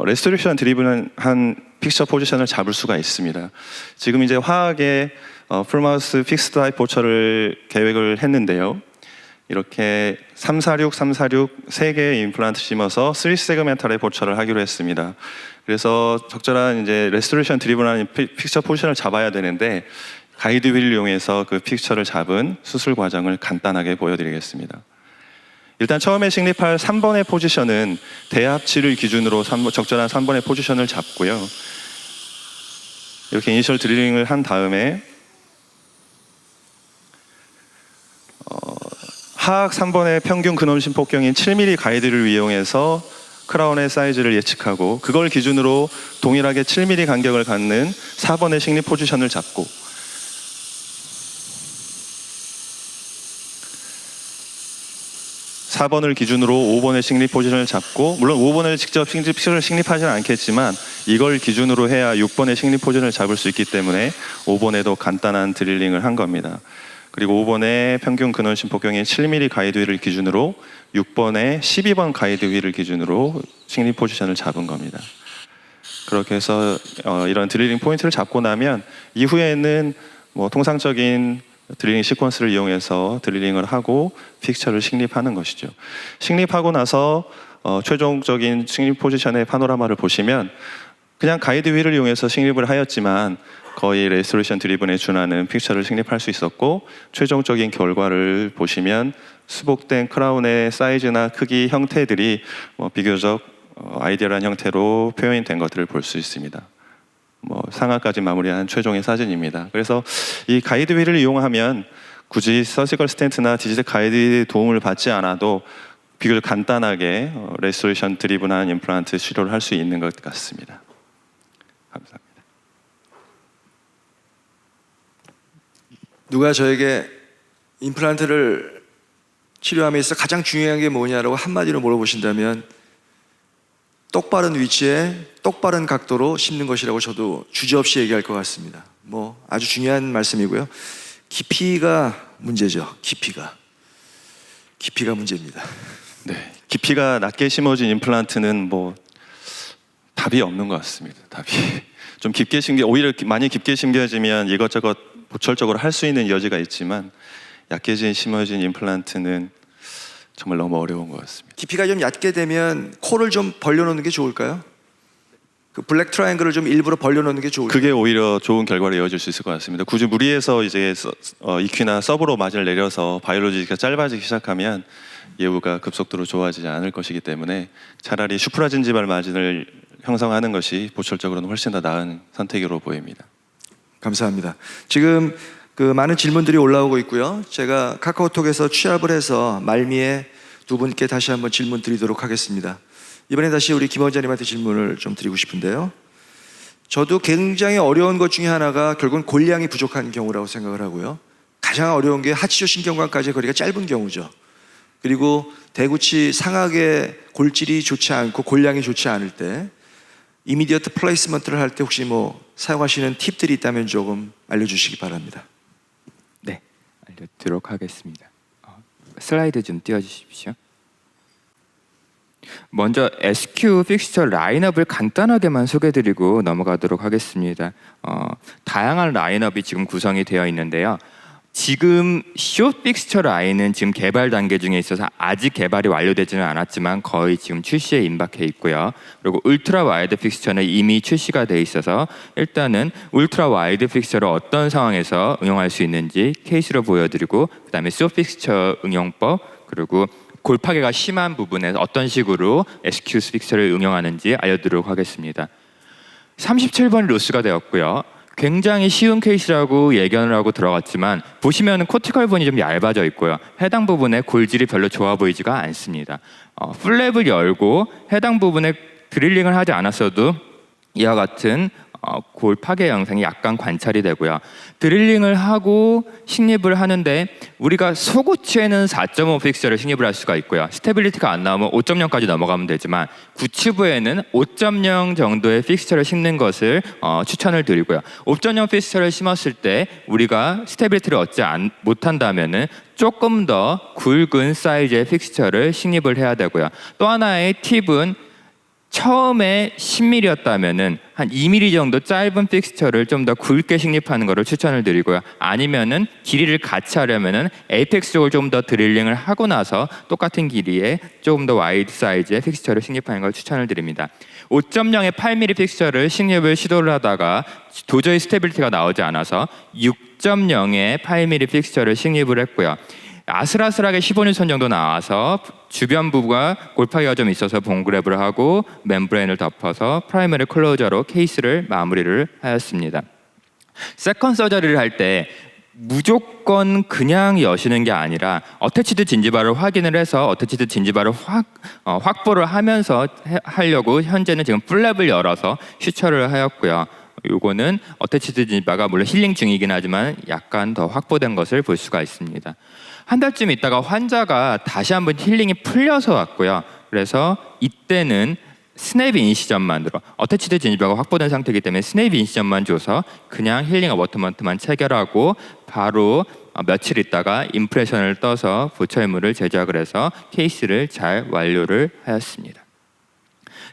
레스토레이션 드리븐한 픽처 포지션을 잡을 수가 있습니다. 지금 이제 화학의 풀마우스 픽스드 하이 보철을 계획을 했는데요. 이렇게 346, 346 3개의 임플란트 심어서 3세그멘탈의 보철을 하기로 했습니다. 그래서 적절한 이제 레스토레이션 드리븐한 픽처 포지션을 잡아야 되는데 가이드 휠을 이용해서 그 픽처를 잡은 수술 과정을 간단하게 보여드리겠습니다. 일단 처음에 식립할 3번의 포지션은 대합치를 기준으로 적절한 3번의 포지션을 잡고요. 이렇게 이니셜 드릴링을 한 다음에 하악 3번의 평균 근원심 폭경인 7mm 가이드를 이용해서 크라운의 사이즈를 예측하고 그걸 기준으로 동일하게 7mm 간격을 갖는 4번의 식립 포지션을 잡고 4번을 기준으로 5번의 식립 포지션을 잡고 물론 5번을 직접 식립하지는 않겠지만 이걸 기준으로 해야 6번의 식립 포지션을 잡을 수 있기 때문에 5번에도 간단한 드릴링을 한 겁니다. 그리고 5번의 평균 근원심 폭경인 7mm 가이드 휠을 기준으로 6번의 12번 가이드 휠을 기준으로 식립 포지션을 잡은 겁니다. 그렇게 해서 이런 드릴링 포인트를 잡고 나면 이후에는 뭐 통상적인 드릴링 시퀀스를 이용해서 드릴링을 하고 픽처를 식립하는 것이죠. 식립하고 나서 최종적인 식립 포지션의 파노라마를 보시면 그냥 가이드 휠을 이용해서 식립을 하였지만 거의 레스토레이션 드리븐에 준하는 픽처를 식립할 수 있었고 최종적인 결과를 보시면 수복된 크라운의 사이즈나 크기 형태들이 비교적 아이디얼한 형태로 표현된 것들을 볼 수 있습니다. 상하까지 마무리한 최종의 사진입니다. 그래서 이 가이드 휠을 이용하면 굳이 서지컬 스텐트나 디지털 가이드 도움을 받지 않아도 비교적 간단하게 레스토레이션 드리븐한 임플란트 치료를 할 수 있는 것 같습니다. 감사합니다.
누가 저에게 임플란트를 치료함에 있어 가장 중요한 게 뭐냐라고 한마디로 물어보신다면 똑바른 위치에 똑바른 각도로 심는 것이라고 저도 주저없이 얘기할 것 같습니다. 아주 중요한 말씀이고요. 깊이가 문제죠. 깊이가 문제입니다.
네, 깊이가 낮게 심어진 임플란트는 답이 없는 것 같습니다. 답이 좀 깊게 오히려 많이 깊게 심겨지면 이것저것 보철적으로 할 수 있는 여지가 있지만 얕게 심어진 임플란트는 정말 너무 어려운 것 같습니다.
깊이가 좀 얕게 되면 코를 좀 벌려놓는 게 좋을까요? 그 블랙 트라이앵글을 좀 일부러 벌려놓는 게 좋을
그게 오히려 좋은 결과로 이어질 수 있을 것 같습니다. 굳이 무리해서 이제 EQ나 서브로 마진을 내려서 바이올로지가 짧아지기 시작하면 예후가 급속도로 좋아지지 않을 것이기 때문에 차라리 슈프라진지발 마진을 형성하는 것이 보철적으로는 훨씬 더 나은 선택으로 보입니다.
감사합니다. 지금 그 많은 질문들이 올라오고 있고요. 제가 카카오톡에서 취합을 해서 말미에 두 분께 다시 한번 질문 드리도록 하겠습니다. 이번에 다시 우리 김 원장님한테 질문을 좀 드리고 싶은데요. 저도 굉장히 어려운 것 중에 하나가 결국은 골량이 부족한 경우라고 생각을 하고요. 가장 어려운 게 하치조 신경관까지의 거리가 짧은 경우죠. 그리고 대구치 상하게 골질이 좋지 않고 골량이 좋지 않을 때 이미디어트 플레이스먼트를 할 때 혹시 뭐 사용하시는 팁들이 있다면 조금 알려주시기 바랍니다.
네, 알려드리도록 하겠습니다. 슬라이드 좀 띄워주십시오. 먼저 SQ 픽스처 라인업을 간단하게만 소개해드리고 넘어가도록 하겠습니다. 다양한 라인업이 지금 구성이 되어 있는데요. 지금 숏 픽스처 라인은 지금 개발 단계 중에 있어서 아직 개발이 완료되지는 않았지만 거의 지금 출시에 임박해 있고요. 그리고 울트라 와이드 픽스처는 이미 출시가 돼 있어서 일단은 울트라 와이드 픽스처를 어떤 상황에서 응용할 수 있는지 케이스로 보여드리고, 그다음에 숏 픽스처 응용법, 그리고 골파괴가 심한 부분에 어떤 식으로 SQ 픽스처를 응용하는지 알려드리도록 하겠습니다. 37번이 로스가 되었고요. 굉장히 쉬운 케이스라고 예견을 하고 들어갔지만 보시면 코티컬 본이 좀 얇아져 있고요. 해당 부분에 골질이 별로 좋아 보이지가 않습니다. 플랩을 열고 해당 부분에 드릴링을 하지 않았어도 이와 같은 골 파괴 영상이 약간 관찰이 되고요. 드릴링을 하고 식립을 하는데 우리가 소구치에는 4.5 픽셀을 식립을 할 수가 있고요. 스테빌리티가 안 나오면 5.0까지 넘어가면 되지만 구치부에는 5.0 정도의 픽스처를 심는 것을 추천을 드리고요. 5.0 픽스처를 심었을 때 우리가 스테빌리티를 얻지 못한다면은 조금 더 굵은 사이즈의 픽스처를 식립을 해야 되고요. 또 하나의 팁은 처음에 10mm였다면은 한 2mm 정도 짧은 픽스처를 좀 더 굵게 식립하는 것을 추천을 드리고요. 아니면은 길이를 같이 하려면은 에이펙스 쪽을 좀 더 드릴링을 하고 나서 똑같은 길이에 조금 더 와이드 사이즈의 픽스처를 식립하는 걸 추천을 드립니다. 5.0의 8mm 픽스처를 식립을 시도를 하다가 도저히 스테빌리티가 나오지 않아서 6.0의 8mm 픽스처를 식립을 했고요. 아슬아슬하게 15N 정도 나와서 주변 부부가 골파괴가 좀 있어서 봉그랩을 하고 멤브레인을 덮어서 프라이머리 클로저로 케이스를 마무리를 하였습니다. 세컨 서저리를 할 때 무조건 그냥 여시는 게 아니라 어태치드 진지바를 확인을 해서 어태치드 진지바를 확보를 하면서 하려고 현재는 지금 플랩을 열어서 슈처를 하였고요. 요거는 어태치드 진지바가 물론 힐링 중이긴 하지만 약간 더 확보된 것을 볼 수가 있습니다. 한 달쯤 있다가 환자가 다시 한번 힐링이 풀려서 왔고요. 그래서 이때는 스냅 인시전만 들어 어태치드 진지바가 확보된 상태이기 때문에 스냅 인시전만 줘서 그냥 힐링 어버트먼트만 체결하고 바로 며칠 있다가 임프레션을 떠서 보철물을 제작을 해서 케이스를 잘 완료를 하였습니다.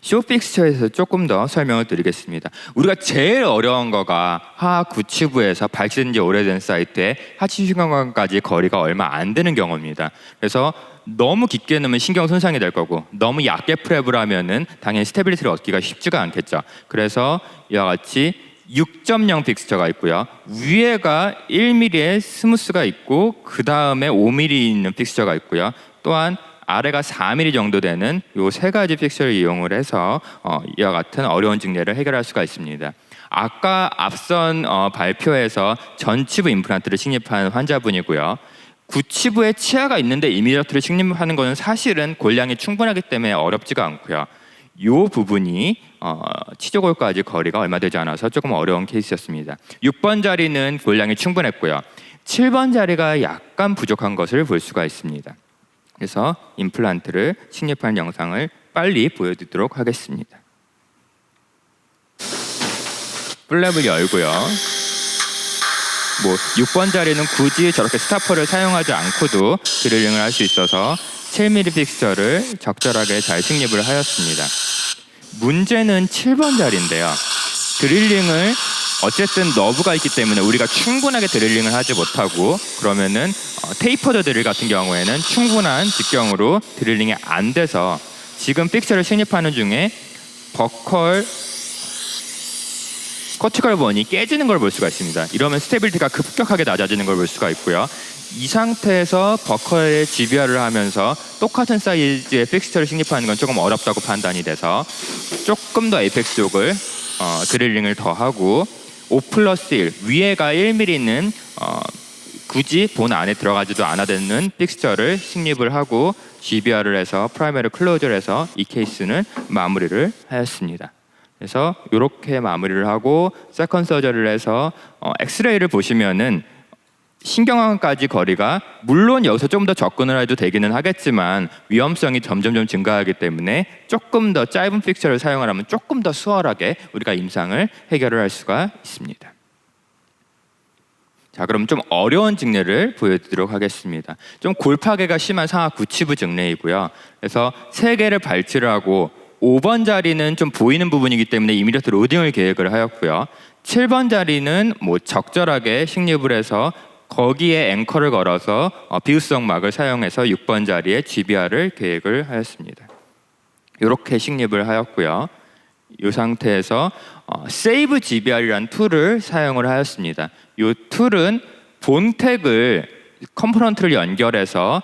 쇼픽스처에서 조금 더 설명을 드리겠습니다. 우리가 제일 어려운 거가 하하 구치부에서 발치된 지 오래된 사이트에 하치 신경관까지 거리가 얼마 안 되는 경우입니다. 그래서 너무 깊게 넣으면 신경 손상이 될 거고 너무 얕게 프랩을 하면은 당연히 스테빌리티를 얻기가 쉽지가 않겠죠. 그래서 이와 같이 6.0 픽스처가 있고요. 위에가 1mm의 스무스가 있고 그 다음에 5mm 있는 픽스처가 있고요. 또한 아래가 4mm 정도 되는 이 세 가지 픽스를 이용을 해서 이와 같은 어려운 증례를 해결할 수가 있습니다. 아까 앞선 발표에서 전치부 임플란트를 식립한 환자분이고요. 구치부에 치아가 있는데 이미디어트를 식립하는 것은 사실은 골량이 충분하기 때문에 어렵지가 않고요. 이 부분이 치조골까지 거리가 얼마 되지 않아서 조금 어려운 케이스였습니다. 6번 자리는 골량이 충분했고요. 7번 자리가 약간 부족한 것을 볼 수가 있습니다. 그래서 임플란트를 식립하는 영상을 빨리 보여드리도록 하겠습니다. 플랩을 열고요. 6번 자리는 굳이 저렇게 스타퍼를 사용하지 않고도 드릴링을 할 수 있어서 7mm 픽스처를 적절하게 잘 식립을 하였습니다. 문제는 7번 자리인데요. 드릴링을 어쨌든 너브가 있기 때문에 우리가 충분하게 드릴링을 하지 못하고 그러면은 테이퍼드 드릴 같은 경우에는 충분한 직경으로 드릴링이 안 돼서 지금 픽스를 식립하는 중에 버컬 코티컬 번이 깨지는 걸 볼 수가 있습니다. 이러면 스테빌리티가 급격하게 낮아지는 걸 볼 수가 있고요. 이 상태에서 버커의 GBR을 하면서 똑같은 사이즈의 픽스처를 식립하는 건 조금 어렵다고 판단이 돼서 조금 더 에이펙스 쪽을 드릴링을 더 하고 5+1 위에가 1mm는 굳이 본 안에 들어가지도 않아야 되는 픽스처를 식립을 하고 GBR을 해서 프라이머리 클로저를 해서 이 케이스는 마무리를 하였습니다. 그래서 이렇게 마무리를 하고 세컨 서저리를 해서 엑스레이를 보시면은 신경암까지 거리가 물론 여기서 좀 더 접근을 해도 되기는 하겠지만 위험성이 점점 증가하기 때문에 조금 더 짧은 픽처를 사용을 하면 조금 더 수월하게 우리가 임상을 해결을 할 수가 있습니다. 자, 그럼 좀 어려운 증례를 보여드리도록 하겠습니다. 좀 골파괴가 심한 상하 구치부 증례이고요. 그래서 3개를 발치를 하고 5번 자리는 좀 보이는 부분이기 때문에 이미디어트 로딩을 계획을 하였고요. 7번 자리는 뭐 적절하게 식립을 해서 거기에 앵커를 걸어서 비우성 막을 사용해서 6번 자리에 GBR을 계획을 하였습니다. 이렇게 식립을 하였고요. 이 상태에서 세이브 GBR이라는 툴을 사용을 하였습니다. 이 툴은 본택을 컴포넌트를 연결해서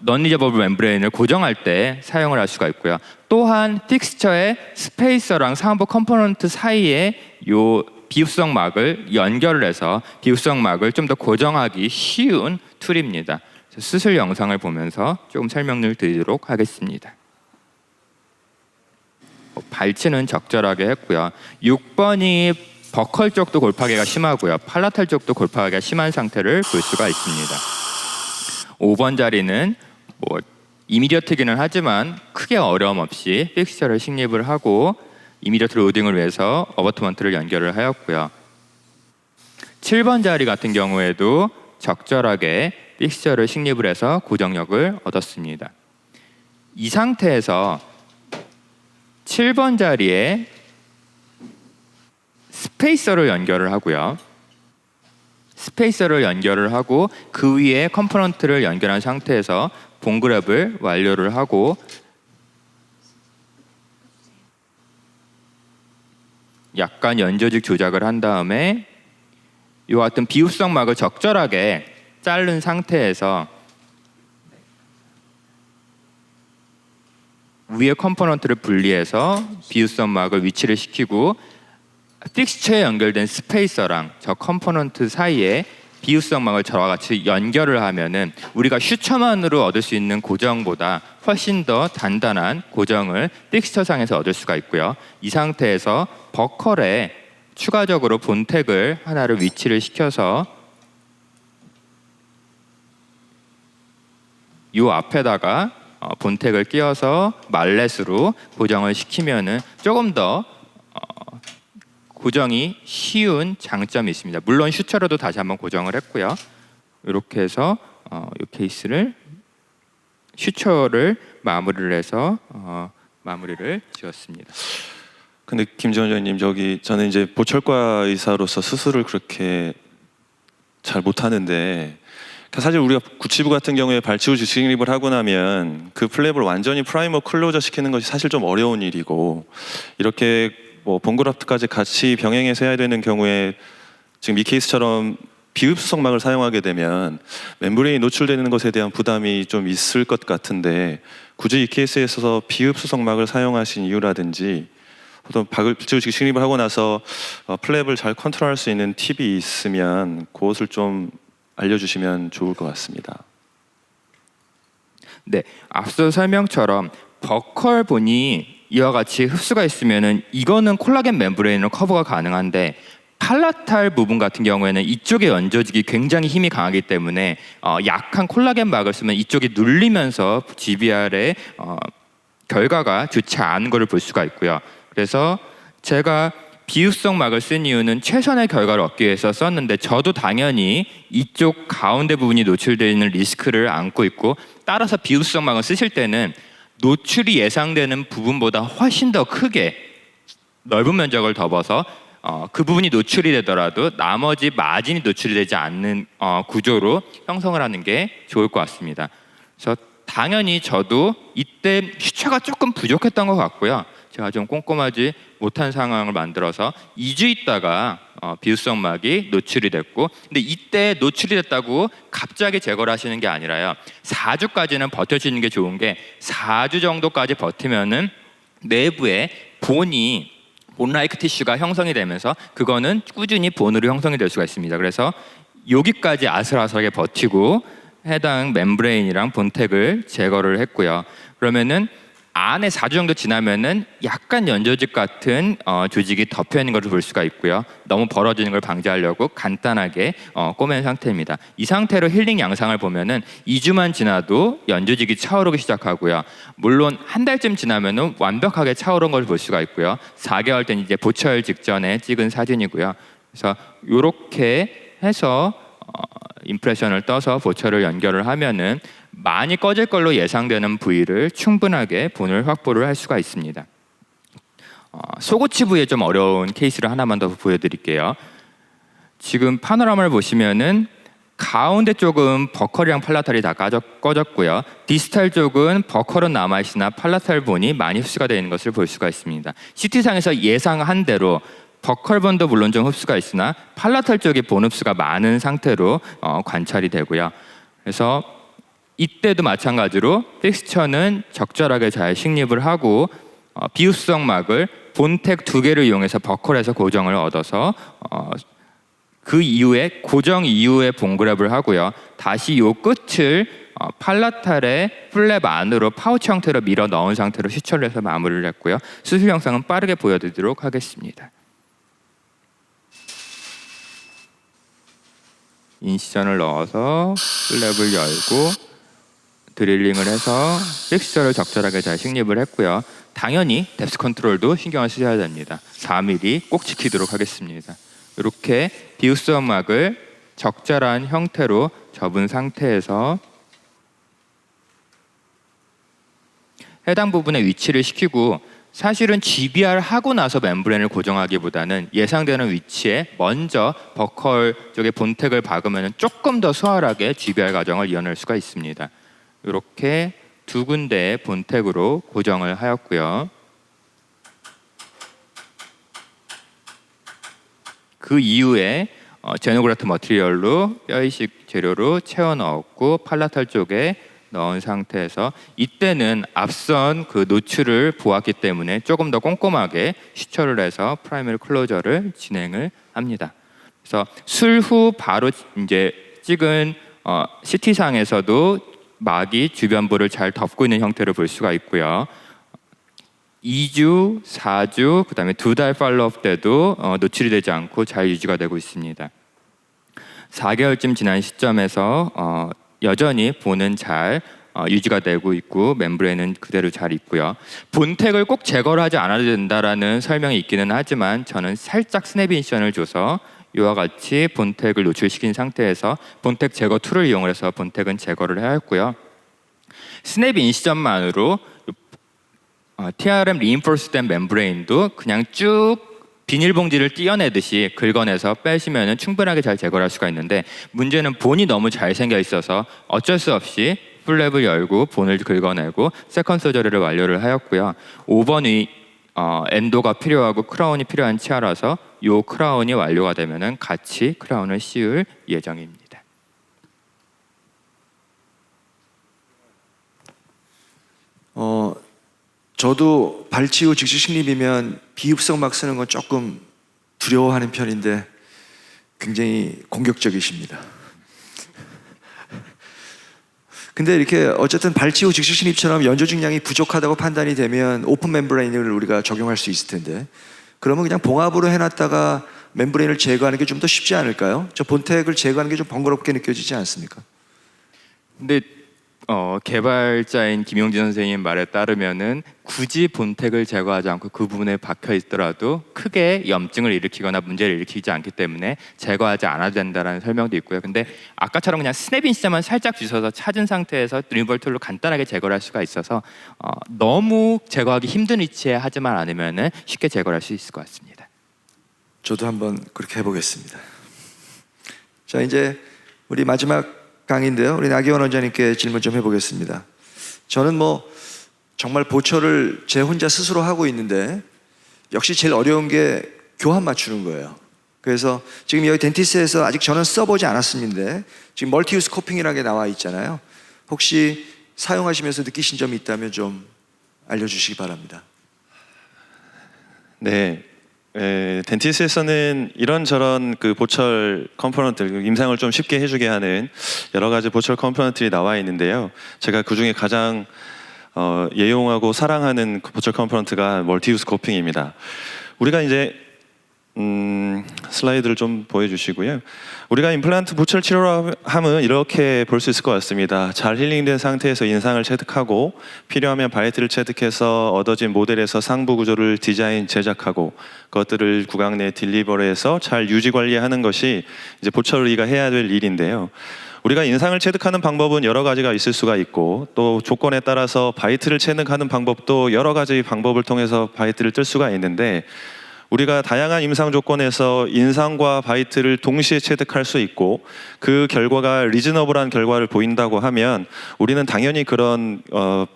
non-reachable 멤브레인을 고정할 때 사용을 할 수가 있고요. 또한 픽스처의 스페이서랑 상부 컴포넌트 사이에 이 비흡성 막을 연결을 해서 비흡성 막을 좀 더 고정하기 쉬운 툴입니다. 수술 영상을 보면서 조금 설명을 드리도록 하겠습니다. 발치는 적절하게 했고요. 6번이 버컬 쪽도 골파괴가 심하고요. 팔라탈 쪽도 골파괴가 심한 상태를 볼 수가 있습니다. 5번 자리는 뭐 이미디어트기는 하지만 크게 어려움 없이 픽스처를 식립을 하고 이미디어트 로딩을 위해서 어버트먼트를 연결을 하였고요. 7번 자리 같은 경우에도 적절하게 픽스처를 식립을 해서 고정력을 얻었습니다. 이 상태에서 7번 자리에 스페이서를 연결을 하고요. 스페이서를 연결을 하고 그 위에 컴포넌트를 연결한 상태에서 본그랩을 완료를 하고 약간 연조직 조작을 한 다음에 이와 같은 비흡성 막을 적절하게 자른 상태에서 위에 컴포넌트를 분리해서 비흡성 막을 위치를 시키고 픽스처에 연결된 스페이서랑 저 컴포넌트 사이에 비흡성 막을 저와 같이 연결을 하면은 우리가 슈처만으로 얻을 수 있는 고정보다 훨씬 더 단단한 고정을 픽스처상에서 얻을 수가 있고요. 이 상태에서 버컬에 추가적으로 본택을 하나를 위치를 시켜서 이 앞에다가 본택을 끼워서 말렛으로 고정을 시키면은 조금 더 고정이 쉬운 장점이 있습니다. 물론 슈처로도 다시 한번 고정을 했고요. 이렇게 해서 이 케이스를 슈처를 마무리를 해서 마무리를 지었습니다.
근데 김지원 원장님, 저는 이제 보철과 의사로서 수술을 그렇게 잘 못하는데 사실 우리가 구치부 같은 경우에 발치후 식립을 하고 나면 그 플랩을 완전히 프라이머 클로저 시키는 것이 사실 좀 어려운 일이고 이렇게 뭐 본그라프트까지 같이 병행해서 해야 되는 경우에 지금 이 케이스처럼 비흡수성막을 사용하게 되면 멤브레인이 노출되는 것에 대한 부담이 좀 있을 것 같은데 굳이 이 케이스에 있어서 비흡수성막을 사용하신 이유라든지 보통 발치후식 식립을 하고 나서 플랩을 잘 컨트롤할 수 있는 팁이 있으면 그것을 좀 알려주시면 좋을 것 같습니다.
네, 앞서 설명처럼 버컬 본이 이와 같이 흡수가 있으면은 이거는 콜라겐 멤브레인으로 커버가 가능한데 팔라탈 부분 같은 경우에는 이쪽에 얹어지기 굉장히 힘이 강하기 때문에 약한 콜라겐 막을 쓰면 이쪽이 눌리면서 GBR의 결과가 좋지 않은 것을 볼 수가 있고요. 그래서 제가 비흡성 막을 쓴 이유는 최선의 결과를 얻기 위해서 썼는데 저도 당연히 이쪽 가운데 부분이 노출되어 있는 리스크를 안고 있고 따라서 비흡성 막을 쓰실 때는 노출이 예상되는 부분보다 훨씬 더 크게 넓은 면적을 덮어서 그 부분이 노출이 되더라도 나머지 마진이 노출이 되지 않는 구조로 형성을 하는 게 좋을 것 같습니다. 그래서 당연히 저도 이때 슈처가 조금 부족했던 것 같고요. 제가 좀 꼼꼼하지 못한 상황을 만들어서 2주 있다가 비우성막이 노출이 됐고, 근데 이때 노출이 됐다고 갑자기 제거를 하시는 게 아니라요, 4주까지는 버텨주는 게 좋은 게, 4주 정도까지 버티면은 내부에 본 라이크 티슈가 형성이 되면서 그거는 꾸준히 본으로 형성이 될 수가 있습니다. 그래서 여기까지 아슬아슬하게 버티고 해당 멤브레인이랑 본택을 제거를 했고요. 그러면은 안에 4주 정도 지나면은 약간 연조직 같은 조직이 덮여 있는 것을 볼 수가 있고요. 너무 벌어지는 걸 방지하려고 간단하게 꼬맨 상태입니다. 이 상태로 힐링 양상을 보면은 2주만 지나도 연조직이 차오르기 시작하고요. 물론 한 달쯤 지나면은 완벽하게 차오른 걸 볼 수가 있고요. 4개월 된 이제 보철 직전에 찍은 사진이고요. 그래서 이렇게 해서 임프레션을 떠서 보철을 연결을 하면은 많이 꺼질 걸로 예상되는 부위를 충분하게 본을 확보를 할 수가 있습니다. 속오치 부위에 좀 어려운 케이스를 하나만 더 보여드릴게요. 지금 파노라마를 보시면은 가운데 쪽은 버컬이랑 팔라탈이 다 꺼졌고요. 디스탈 쪽은 버컬은 남아있으나 팔라탈 본이 많이 흡수가 되어 있는 것을 볼 수가 있습니다. CT상에서 예상한 대로 버컬본도 물론 좀 흡수가 있으나 팔라탈 쪽에 본 흡수가 많은 상태로 관찰이 되고요. 그래서 이때도 마찬가지로 픽스처는 적절하게 잘 식립을 하고 비흡수성막을 본택 2개를 이용해서 버컬에서 고정을 얻어서 그 이후에 고정 이후에 본그랩을 하고요. 다시 요 끝을 팔라탈의 플랩 안으로 파우치 형태로 밀어 넣은 상태로 시철을 해서 마무리를 했고요. 수술 영상은 빠르게 보여드리도록 하겠습니다. 인시전을 넣어서 플랩을 열고 드릴링을 해서 픽스처를 적절하게 잘 식립을 했고요. 당연히 뎁스 컨트롤도 신경을 쓰셔야 됩니다. 4mm 꼭 지키도록 하겠습니다. 이렇게 비흡수막을 적절한 형태로 접은 상태에서 해당 부분에 위치를 시키고, 사실은 GBR 하고 나서 멤브레인을 고정하기보다는 예상되는 위치에 먼저 버컬 쪽에 본택을 박으면 조금 더 수월하게 GBR 과정을 이어낼 수가 있습니다. 이렇게 2군데의 본택으로 고정을 하였고요. 그 이후에 제노그라트 머티리얼로 뼈이식 재료로 채워 넣었고 팔라탈 쪽에 넣은 상태에서, 이때는 앞선 그 노출을 보았기 때문에 조금 더 꼼꼼하게 시철을 해서 프라이머리 클로저를 진행을 합니다. 그래서 술 후 바로 이제 찍은 CT상에서도 막이 주변부를 잘 덮고 있는 형태를 볼 수가 있고요. 2주, 4주, 그 다음에 2달 팔로업 때도 노출이 되지 않고 잘 유지가 되고 있습니다. 4개월쯤 지난 시점에서 여전히 본은 잘 유지가 되고 있고 멤브레인은 그대로 잘 있고요. 본택을 꼭 제거를 하지 않아도 된다라는 설명이 있기는 하지만 저는 살짝 스냅 인시전을 줘서 이와 같이 본택을 노출시킨 상태에서 본택 제거 툴을 이용해서 본택은 제거를 해야 했고요. 스냅 인시전만으로 TRM 리인포스된 멤브레인도 그냥 쭉 비닐봉지를 떼어내듯이 긁어내서 빼시면 충분하게 잘 제거할 수가 있는데, 문제는 본이 너무 잘 생겨 있어서 어쩔 수 없이 플랩을 열고 본을 긁어내고 세컨 서저리를 완료를 하였고요. 5번이 엔도가 필요하고 크라운이 필요한 치아라서 이 크라운이 완료가 되면 같이 크라운을 씌울 예정입니다.
저도 발치 후 즉시 식립이면 비흡성막 쓰는 건 조금 두려워하는 편인데 굉장히 공격적이십니다. 근데 이렇게 어쨌든 발치 후 즉시 식립처럼 연조직량이 부족하다고 판단이 되면 오픈 멤브레인을 우리가 적용할 수 있을 텐데, 그러면 그냥 봉합으로 해놨다가 멤브레인을 제거하는 게 좀 더 쉽지 않을까요? 저 본택을 제거하는 게 좀 번거롭게 느껴지지 않습니까?
근데 개발자인 김용진 선생님 말에 따르면은 굳이 본택을 제거하지 않고 그 부분에 박혀 있더라도 크게 염증을 일으키거나 문제를 일으키지 않기 때문에 제거하지 않아도 된다는 설명도 있고요. 근데 아까처럼 그냥 스냅인 시점만 살짝 주셔서 찾은 상태에서 리무벌 툴로 간단하게 제거를 할 수가 있어서 너무 제거하기 힘든 위치에 하지만 않으면은 쉽게 제거를 할 수 있을 것 같습니다.
저도 한번 그렇게 해보겠습니다. 자, 이제 우리 마지막 강의인데요. 우리 나기원 원장님께 질문 좀 해보겠습니다. 저는 정말 보철을 제 혼자 스스로 하고 있는데 역시 제일 어려운 게 교환 맞추는 거예요. 그래서 지금 여기 덴티스에서 아직 저는 써보지 않았는데 지금 멀티유스 코핑이라는 게 나와 있잖아요. 혹시 사용하시면서 느끼신 점이 있다면 좀 알려주시기 바랍니다.
네, 덴티스에서는 이런저런 그 보철 컴포넌트, 임상을 좀 쉽게 해주게 하는 여러 가지 보철 컴포넌트들이 나와 있는데요. 제가 그 중에 가장 예용하고 사랑하는 보철 컴포넌트가 멀티유스 코핑입니다. 우리가 이제 슬라이드를 좀 보여주시고요. 우리가 임플란트 보철 치료를 하면 이렇게 볼 수 있을 것 같습니다. 잘 힐링된 상태에서 인상을 체득하고 필요하면 바이트를 체득해서 얻어진 모델에서 상부 구조를 디자인 제작하고 그것들을 구강 내 딜리버리해서 잘 유지 관리하는 것이 이제 보철 의가 해야 될 일인데요. 우리가 인상을 체득하는 방법은 여러 가지가 있을 수가 있고 또 조건에 따라서 바이트를 체득하는 방법도 여러 가지 방법을 통해서 바이트를 뜰 수가 있는데 우리가 다양한 임상 조건에서 인상과 바이트를 동시에 체득할 수 있고 그 결과가 리즈너블한 결과를 보인다고 하면 우리는 당연히 그런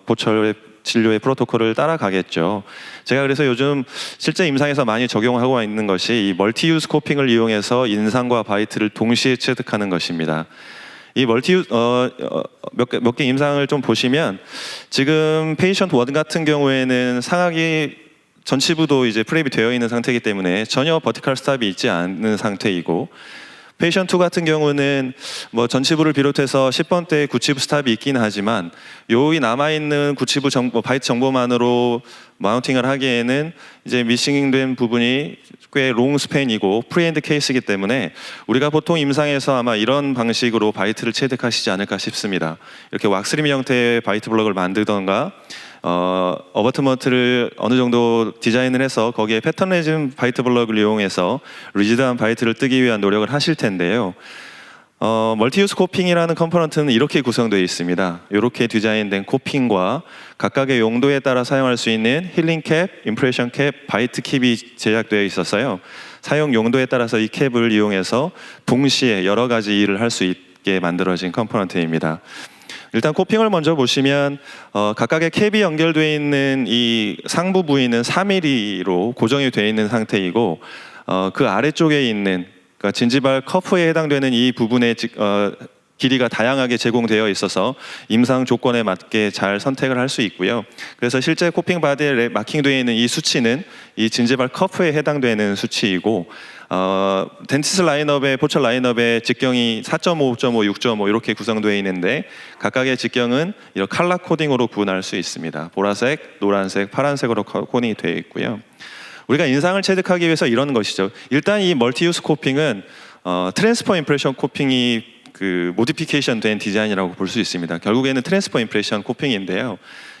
보철 진료의 프로토콜을 따라가겠죠. 제가 그래서 요즘 실제 임상에서 많이 적용하고 있는 것이 이 멀티유스 코핑을 이용해서 인상과 바이트를 동시에 체득하는 것입니다. 이 멀티유스 몇 개 임상을 좀 보시면 지금 페이션트 1 같은 경우에는 상악이 전치부도 이제 프랩이 되어 있는 상태이기 때문에 전혀 버티컬 스탑이 있지 않는 상태이고 페이션트 2 같은 경우는 뭐 전치부를 비롯해서 10번대 구치부 스탑이 있긴 하지만 요이 남아있는 구치부 정보, 바이트 정보만으로 마운팅을 하기에는 이제 미싱된 부분이 꽤 롱 스팬이고 프리엔드 케이스이기 때문에 우리가 보통 임상에서 아마 이런 방식으로 바이트를 체득하시지 않을까 싶습니다. 이렇게 왁스림 형태의 바이트 블럭을 만들던가 어버트먼트를 어느 정도 디자인을 해서 거기에 패턴레즘 바이트 블럭을 이용해서 리지드한 바이트를 뜨기 위한 노력을 하실 텐데요. 멀티유스 코핑이라는 컴포넌트는 이렇게 구성되어 있습니다. 이렇게 디자인된 코핑과 각각의 용도에 따라 사용할 수 있는 힐링 캡, 임프레션 캡, 바이트 캡이 제작되어 있었어요. 사용 용도에 따라서 이 캡을 이용해서 동시에 여러 가지 일을 할 수 있게 만들어진 컴포넌트입니다. 일단 코핑을 먼저 보시면 각각의 캡이 연결되어 있는 이 상부 부위는 4mm로 고정이 되어 있는 상태이고 그 아래쪽에 있는 그러니까 진지발 커프에 해당되는 이 부분의 길이가 다양하게 제공되어 있어서 임상 조건에 맞게 잘 선택을 할 수 있고요. 그래서 실제 코핑 바디에 마킹되어 있는 이 수치는 이 진지발 커프에 해당되는 수치이고 덴티스 라인업의 보철 라인업의 직경이 4.5, 5.5, 6.5 이렇게 구성되어 있는데 각각의 직경은 이렇게 컬러 코딩으로 구분할 수 있습니다. 보라색, 노란색, 파란색으로 코딩이 되어 있고요. 우리가 인상을 체득하기 위해서 이런 것이죠. 일단 이 멀티유스 코핑은 트랜스퍼 임프레션 코핑이 그 모디피케이션 된 디자인이라고 볼 수 있습니다. 결국에는 트랜스퍼 임프레션 코핑인데요.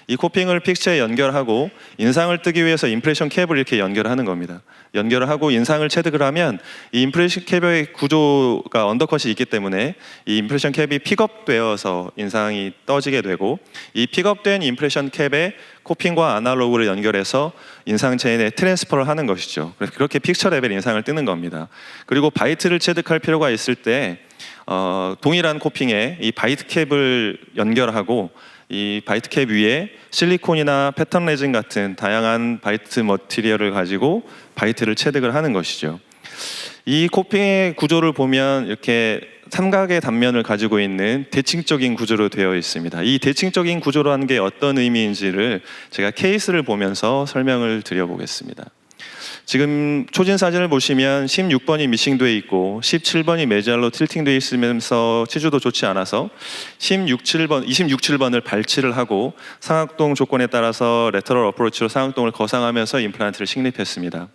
이 코핑을 픽처에 연결하고 인상을 뜨기 위해서 임프레션 캡을 이렇게 연결하는 겁니다. 연결을 하고 인상을 체득을 하면 이 임프레션 캡의 구조가 언더컷이 있기 때문에 이 임프레션 캡이 픽업되어서 인상이 떠지게 되고 이 픽업된 임프레션 캡에 코핑과 아날로그를 연결해서 인상 체인에 트랜스퍼를 하는 것이죠. 그렇게 픽처 레벨 인상을 뜨는 겁니다. 그리고 바이트를 체득할 필요가 있을 때 동일한 코핑에 이 바이트 캡을 연결하고 이 바이트 캡 위에 실리콘이나 패턴 레진 같은 다양한 바이트 머티리얼을 가지고 바이트를 체득을 하는 것이죠. 이 코핑의 구조를 보면 이렇게 삼각의 단면을 가지고 있는 대칭적인 구조로 되어 있습니다. 이 대칭적인 구조라는 게 어떤 의미인지를 제가 케이스를 보면서 설명을 드려보겠습니다. 지금 초진 사진을 보시면 16번이 미싱되어 있고 17번이 메지알로 틸팅되어 있으면서 치주도 좋지 않아서 26,7번을 발치를 하고 상악동 조건에 따라서 레터럴 어프로치로 상악동을 거상하면서 임플란트를 식립했습니다.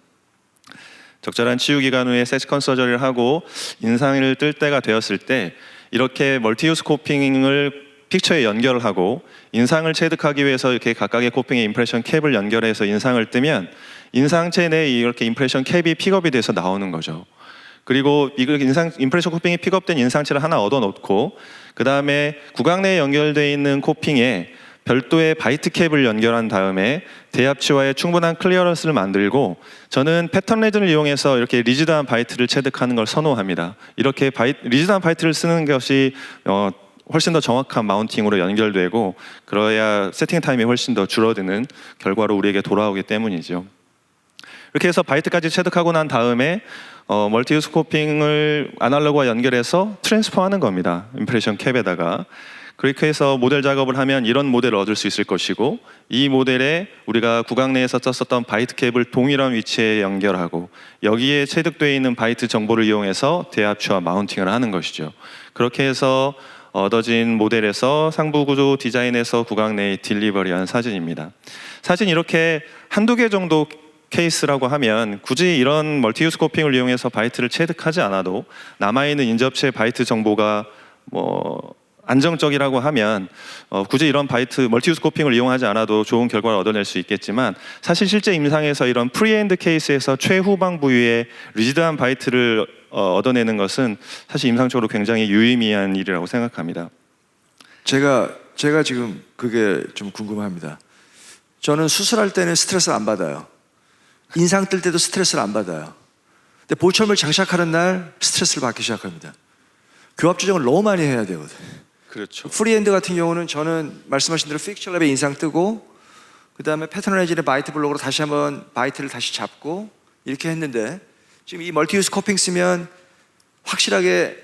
적절한 치유 기간 후에 세컨 서저리를 하고 인상을 뜰 때가 되었을 때 이렇게 멀티유스 코핑을 픽처에 연결을 하고 인상을 체득하기 위해서 이렇게 각각의 코핑에 임프레션 캡을 연결해서 인상을 뜨면 인상체 내에 이렇게 임프레션 캡이 픽업이 돼서 나오는 거죠. 그리고 임프레션 코핑이 픽업된 인상체를 하나 얻어놓고 그 다음에 구강 내에 연결되어 있는 코핑에 별도의 바이트 캡을 연결한 다음에 대압치와의 충분한 클리어런스를 만들고 저는 패턴 레진을 이용해서 이렇게 리지드한 바이트를 체득하는 걸 선호합니다. 이렇게 리지드한 바이트를 쓰는 것이 훨씬 더 정확한 마운팅으로 연결되고 그래야 세팅 타임이 훨씬 더 줄어드는 결과로 우리에게 돌아오기 때문이죠. 이렇게 해서 바이트까지 체득하고 난 다음에 멀티 유스 코핑을 아날로그와 연결해서 트랜스퍼하는 겁니다. 임프레션 캡에다가. 그렇게 해서 모델 작업을 하면 이런 모델을 얻을 수 있을 것이고 이 모델에 우리가 구강 내에서 썼었던 바이트 캡을 동일한 위치에 연결하고 여기에 체득되어 있는 바이트 정보를 이용해서 대합치와 마운팅을 하는 것이죠. 그렇게 해서 얻어진 모델에서 상부 구조 디자인해서 구강 내에 딜리버리한 사진입니다. 사진 이렇게 한두 개 정도 케이스라고 하면 굳이 이런 멀티 유스 코핑을 이용해서 바이트를 체득하지 않아도 남아있는 인접체 바이트 정보가 안정적이라고 하면 굳이 이런 바이트 멀티 유스 코핑을 이용하지 않아도 좋은 결과를 얻어낼 수 있겠지만 사실 실제 임상에서 이런 프리엔드 케이스에서 최후방 부위에 리지드한 바이트를 얻어내는 것은 사실 임상적으로 굉장히 유의미한 일이라고 생각합니다.
제가 지금 그게 좀 궁금합니다. 저는 수술할 때는 스트레스를 안 받아요. 인상 뜰 때도 스트레스를 안 받아요. 근데 보철물 장착하는 날 스트레스를 받기 시작합니다. 교합 조정을 너무 많이 해야 되거든요.
그렇죠.
프리핸드 같은 경우는 저는 말씀하신 대로 픽처 랩에 인상 뜨고 그 다음에 패턴 레진의 바이트 블록으로 다시 한번 바이트를 다시 잡고 이렇게 했는데 지금 이 멀티 유스 코핑 쓰면 확실하게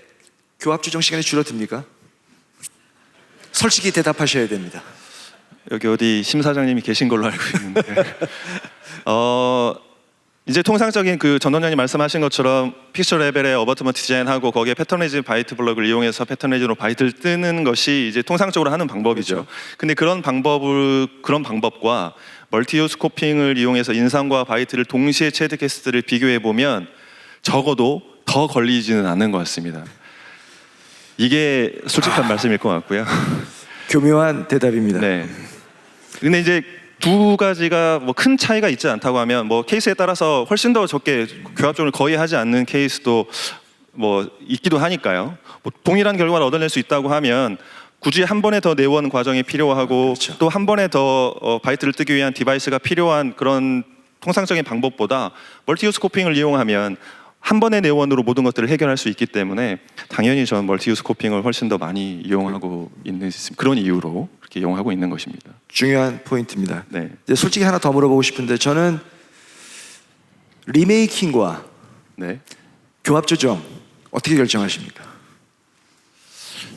교합 조정 시간이 줄어듭니까? 솔직히 대답하셔야 됩니다.
여기 어디 심사장님이 계신 걸로 알고 있는데 이제 통상적인 그 전 원장님 말씀하신 것처럼 픽처 레벨에 어버트먼트 디자인하고 거기에 패턴 레진 바이트 블럭을 이용해서 패턴 레진으로 바이트를 뜨는 것이 이제 통상적으로 하는 방법이죠.
그렇죠.
근데 그런 방법과 멀티 유스 코핑을 이용해서 인상과 바이트를 동시에 체득했을 때를 비교해 보면 적어도 더 걸리지는 않는 것 같습니다. 이게 솔직한 말씀일 것 같고요.
교묘한 대답입니다.
네. 근데 이제 두 가지가 뭐 큰 차이가 있지 않다고 하면 뭐 케이스에 따라서 훨씬 더 적게 교합 조정을 거의 하지 않는 케이스도 뭐 있기도 하니까요. 뭐 동일한 결과를 얻어낼 수 있다고 하면 굳이 한 번에 더 내원 과정이 필요하고
그렇죠.
또 한 번에 더 바이트를 뜨기 위한 디바이스가 필요한 그런 통상적인 방법보다 멀티 유스 코핑을 이용하면 한 번의 내원으로 모든 것들을 해결할 수 있기 때문에 당연히 저는 멀티 유스 코핑을 훨씬 더 많이 이용하고 있는 그런 이유로 그렇게 이용하고 있는 것입니다.
중요한 포인트입니다.
네.
이제 솔직히 하나 더 물어보고 싶은데 저는 리메이킹과
네.
교합 조정 어떻게 결정하십니까?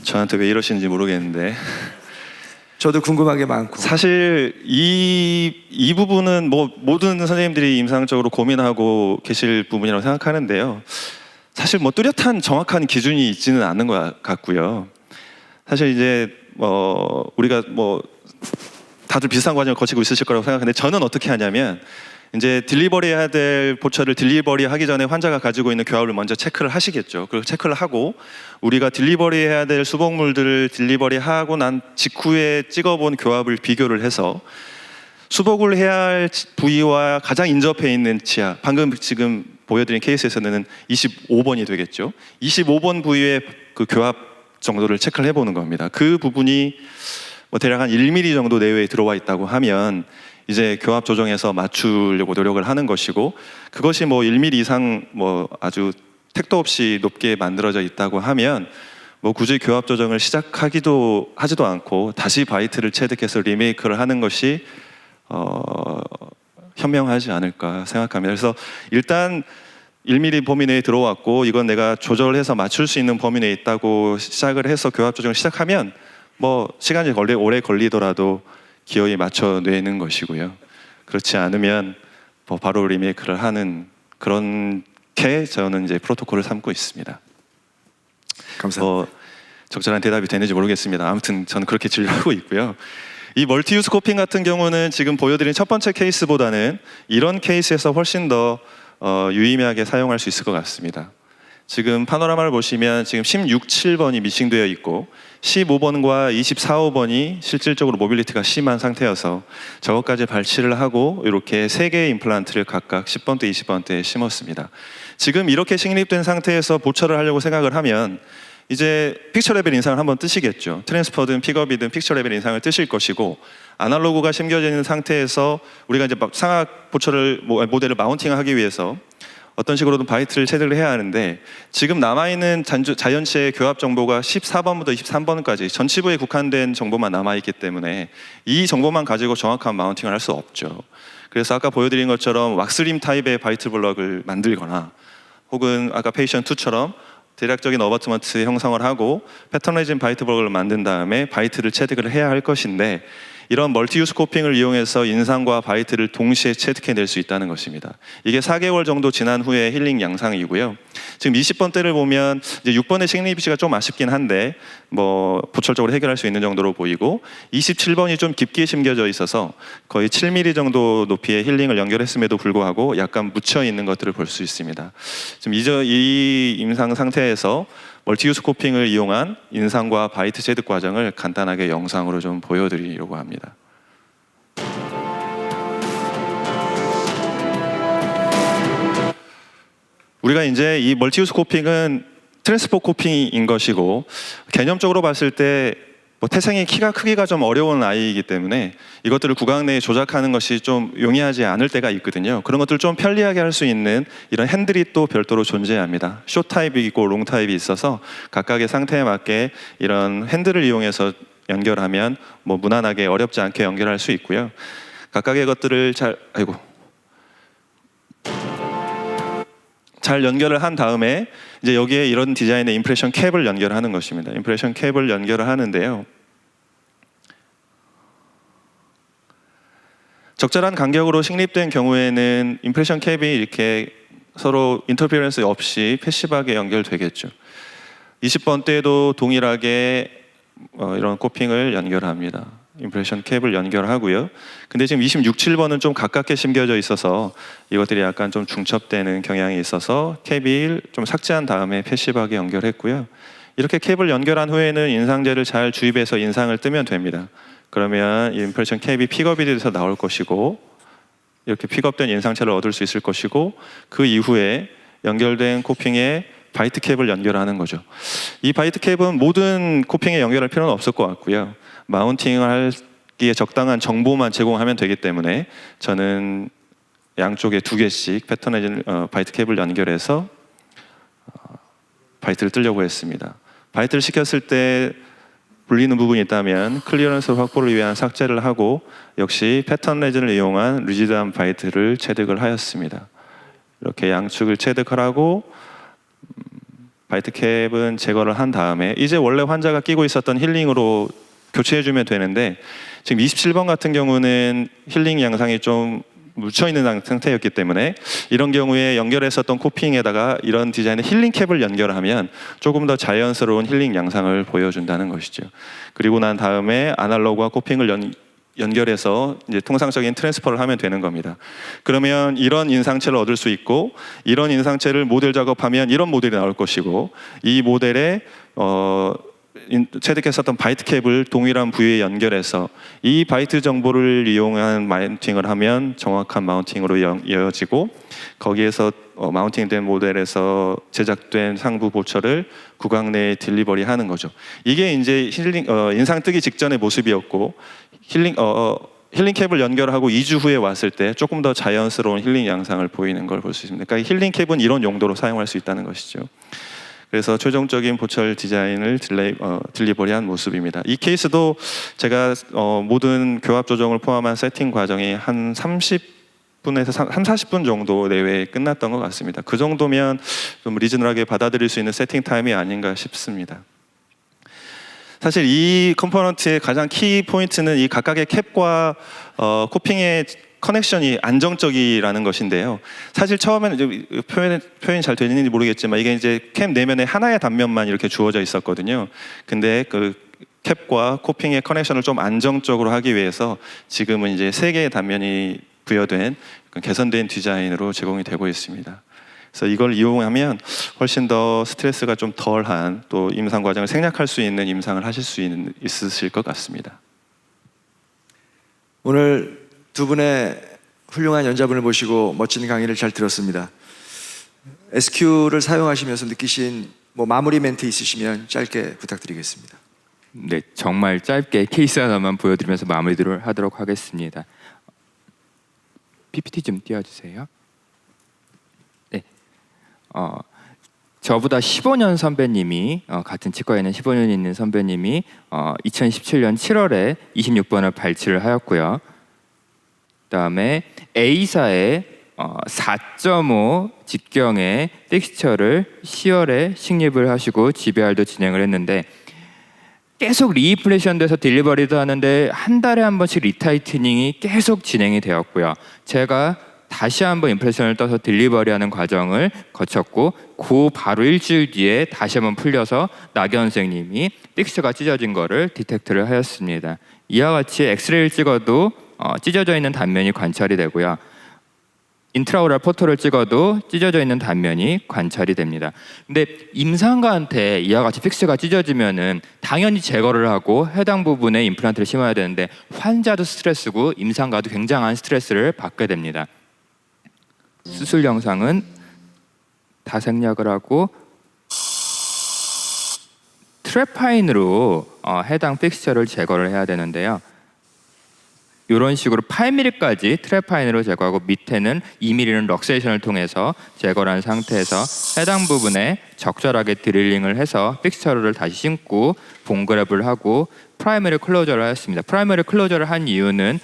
저한테 왜 이러시는지 모르겠는데
저도 궁금한 게 많고
사실 이 부분은 뭐 모든 선생님들이 임상적으로 고민하고 계실 부분이라고 생각하는데요. 사실 뭐 뚜렷한 정확한 기준이 있지는 않는 것 같고요. 사실 이제 우리가 뭐 다들 비슷한 과정을 거치고 있으실 거라고 생각하는데 저는 어떻게 하냐면 이제 딜리버리 해야 될 보철을 딜리버리 하기 전에 환자가 가지고 있는 교합을 먼저 체크를 하시겠죠. 그리고 체크를 하고 우리가 딜리버리 해야 될 수복물들을 딜리버리 하고 난 직후에 찍어본 교합을 비교를 해서 수복을 해야 할 부위와 가장 인접해 있는 치아, 방금 지금 보여드린 케이스에서는 25번이 되겠죠. 25번 부위의 그 교합 정도를 체크를 해보는 겁니다. 그 부분이 뭐 대략 한 1mm 정도 내외에 들어와 있다고 하면 이제 교합 조정해서 맞추려고 노력을 하는 것이고 그것이 뭐 1mm 이상 뭐 아주 택도 없이 높게 만들어져 있다고 하면 뭐 굳이 교합 조정을 시작하지도 않고 다시 바이트를 체득해서 리메이크를 하는 것이 현명하지 않을까 생각합니다. 그래서 일단 1mm 범위 내에 들어왔고 이건 내가 조절해서 맞출 수 있는 범위 내에 있다고 시작을 해서 교합 조정을 시작하면 뭐 시간이 오래 걸리더라도 기어이 맞춰내는 것이고요. 그렇지 않으면 뭐 바로 리메이크를 하는 그렇게 저는 이제 프로토콜을 삼고 있습니다.
감사합니다.
적절한 대답이 되는지 모르겠습니다. 아무튼 저는 그렇게 진료하고 있고요. 이 멀티 유스 코핑 같은 경우는 지금 보여드린 첫 번째 케이스보다는 이런 케이스에서 훨씬 더 유의미하게 사용할 수 있을 것 같습니다. 지금 파노라마를 보시면 지금 16, 7번이 미싱되어 있고 15번과 24, 5번이 실질적으로 모빌리티가 심한 상태여서 저것까지 발치를 하고 이렇게 3개의 임플란트를 각각 10번대, 20번대에 심었습니다. 지금 이렇게 식립된 상태에서 보철을 하려고 생각을 하면 이제 픽처 레벨 인상을 한번 뜨시겠죠. 트랜스퍼든 픽업이든 픽처 레벨 인상을 뜨실 것이고 아날로그가 심겨져 있는 상태에서 우리가 이제 상악 보철을 모델을 마운팅하기 위해서 어떤 식으로든 바이트를 체득을 해야 하는데 지금 남아있는 자연치의 교합 정보가 14번부터 23번까지 전치부에 국한된 정보만 남아있기 때문에 이 정보만 가지고 정확한 마운팅을 할 수 없죠. 그래서 아까 보여드린 것처럼 왁스림 타입의 바이트 블럭을 만들거나 혹은 아까 페이션 2처럼 대략적인 어버트먼트 형성을 하고 패터너이징 바이트 블럭을 만든 다음에 바이트를 체득을 해야 할 것인데 이런 멀티유스 코핑을 이용해서 인상과 바이트를 동시에 체득해낼 수 있다는 것입니다. 이게 4개월 정도 지난 후에 힐링 양상이고요. 지금 20번대를 보면 이제 6번의 시그니피시가 좀 아쉽긴 한데 뭐 보철적으로 해결할 수 있는 정도로 보이고 27번이 좀 깊게 심겨져 있어서 거의 7mm 정도 높이의 힐링을 연결했음에도 불구하고 약간 묻혀 있는 것들을 볼 수 있습니다. 지금 이 임상 상태에서 멀티유스 코핑을 이용한 인상과 바이트 체득 과정을 간단하게 영상으로 좀 보여드리려고 합니다. 우리가 이제 이 멀티유스 코핑은 트랜스포 코핑인 것이고 개념적으로 봤을 때 뭐 태생이 키가 크기가 좀 어려운 아이이기 때문에 이것들을 구강 내에 조작하는 것이 좀 용이하지 않을 때가 있거든요. 그런 것들을 좀 편리하게 할 수 있는 이런 핸들이 또 별도로 존재합니다. 숏 타입이 있고 롱 타입이 있어서 각각의 상태에 맞게 이런 핸들을 이용해서 연결하면 뭐 무난하게 어렵지 않게 연결할 수 있고요. 각각의 것들을 잘 연결을 한 다음에 이제 여기에 이런 디자인의 임프레션 캡을 연결하는 것입니다. 임프레션 캡을 연결을 하는데요. 적절한 간격으로 식립된 경우에는 임프레션 캡이 이렇게 서로 인터피어런스 없이 패시브하게 연결되겠죠. 20번 때도 동일하게 이런 코핑을 연결합니다. 임프레션 캡을 연결하고요. 근데 지금 26, 7번은 좀 가깝게 심겨져 있어서 이것들이 약간 좀 중첩되는 경향이 있어서 캡을 좀 삭제한 다음에 패시브하게 연결했고요. 이렇게 캡을 연결한 후에는 인상제를 잘 주입해서 인상을 뜨면 됩니다. 그러면 임프레션 캡이 픽업이 돼서 나올 것이고 이렇게 픽업된 인상체를 얻을 수 있을 것이고 그 이후에 연결된 코핑에 바이트 캡을 연결하는 거죠. 이 바이트 캡은 모든 코핑에 연결할 필요는 없을 것 같고요. 마운팅을 하기에 적당한 정보만 제공하면 되기 때문에 저는 양쪽에 2개씩 패턴의 바이트 캡을 연결해서 바이트를 뜨려고 했습니다. 바이트를 시켰을 때 불리는 부분이 있다면 클리어런스 확보를 위한 삭제를 하고 역시 패턴 레진을 이용한 리지드한 바이트를 체득을 하였습니다. 이렇게 양측을 체득하라고 바이트 캡은 제거를 한 다음에 이제 원래 환자가 끼고 있었던 힐링으로 교체해주면 되는데 지금 27번 같은 경우는 힐링 양상이 좀 묻혀있는 상태였기 때문에 이런 경우에 연결했었던 코핑에다가 이런 디자인의 힐링 캡을 연결하면 조금 더 자연스러운 힐링 양상을 보여준다는 것이죠. 그리고 난 다음에 아날로그와 코핑을 연결해서 이제 통상적인 트랜스퍼를 하면 되는 겁니다. 그러면 이런 인상체를 얻을 수 있고 이런 인상체를 모델 작업하면 이런 모델이 나올 것이고 이 모델에 체득했었던 바이트 캡을 동일한 부위에 연결해서 이 바이트 정보를 이용한 마운팅을 하면 정확한 마운팅으로 이어지고 거기에서 마운팅된 모델에서 제작된 상부 보철을 구강 내에 딜리버리 하는 거죠. 이게 이제 인상 뜨기 직전의 모습이었고 힐링 캡을 연결하고 2주 후에 왔을 때 조금 더 자연스러운 힐링 양상을 보이는 걸 볼 수 있습니다. 그러니까 힐링 캡은 이런 용도로 사용할 수 있다는 것이죠. 그래서 최종적인 보철 디자인을 딜리버리한 모습입니다. 이 케이스도 제가 모든 교합 조정을 포함한 세팅 과정이 한 30분에서 40분 정도 내외에 끝났던 것 같습니다. 그 정도면 좀 리즈너하게 받아들일 수 있는 세팅 타임이 아닌가 싶습니다. 사실 이 컴포넌트의 가장 키 포인트는 이 각각의 캡과 코핑의 커넥션이 안정적이라는 것인데요. 사실 처음에는 이제 표현이 잘 되는지 모르겠지만 이게 이제 캡 내면에 하나의 단면만 이렇게 주어져 있었거든요. 근데 그 캡과 코핑의 커넥션을 좀 안정적으로 하기 위해서 지금은 이제 3개의 단면이 부여된 개선된 디자인으로 제공이 되고 있습니다. 그래서 이걸 이용하면 훨씬 더 스트레스가 좀 덜한 또 임상 과정을 생략할 수 있는 임상을 하실 수 있으실 것 같습니다.
오늘 두 분의 훌륭한 연자분을 모시고 멋진 강의를 잘 들었습니다. SQ를 사용하시면서 느끼신 마무리 멘트 있으시면 짧게 부탁드리겠습니다.
네, 정말 짧게 케이스 하나만 보여드리면서 마무리를 하도록 하겠습니다. PPT 좀 띄워주세요. 네, 저보다 15년 선배님이 같은 치과에 있는 15년 있는 선배님이 2017년 7월에 26번을 발치를 하였고요. 그다음에 A사의 4.5 직경의 픽스처를 10월에 식립을 하시고 GBR도 진행을 했는데 계속 리인플레이션돼서 딜리버리도 하는데 한 달에 한 번씩 리타이트닝이 계속 진행이 되었고요. 제가 다시 한번 임프레션을 떠서 딜리버리하는 과정을 거쳤고 그 바로 일주일 뒤에 다시 한번 풀려서 나경 선생님이 픽스처가 찢어진 거를 디텍트를 하였습니다. 이와 같이 엑스레이를 찍어도 찢어져 있는 단면이 관찰이 되고요. 인트라오랄 포토를 찍어도 찢어져 있는 단면이 관찰이 됩니다. 근데 임상가한테 이와 같이 픽스가 찢어지면은 당연히 제거를 하고 해당 부분에 임플란트를 심어야 되는데 환자도 스트레스고 임상가도 굉장한 스트레스를 받게 됩니다. 수술 영상은 다 생략을 하고 트래파인으로 해당 픽스처를 제거를 해야 되는데요. 이런 식으로 8mm까지 트래파인으로 제거하고 밑에는 2mm는 럭세이션을 통해서 제거를 한 상태에서 해당 부분에 적절하게 드릴링을 해서 픽스처를 다시 심고 봉그랩을 하고 프라이머리 클로저를 하였습니다. 프라이머리 클로저를 한 이유는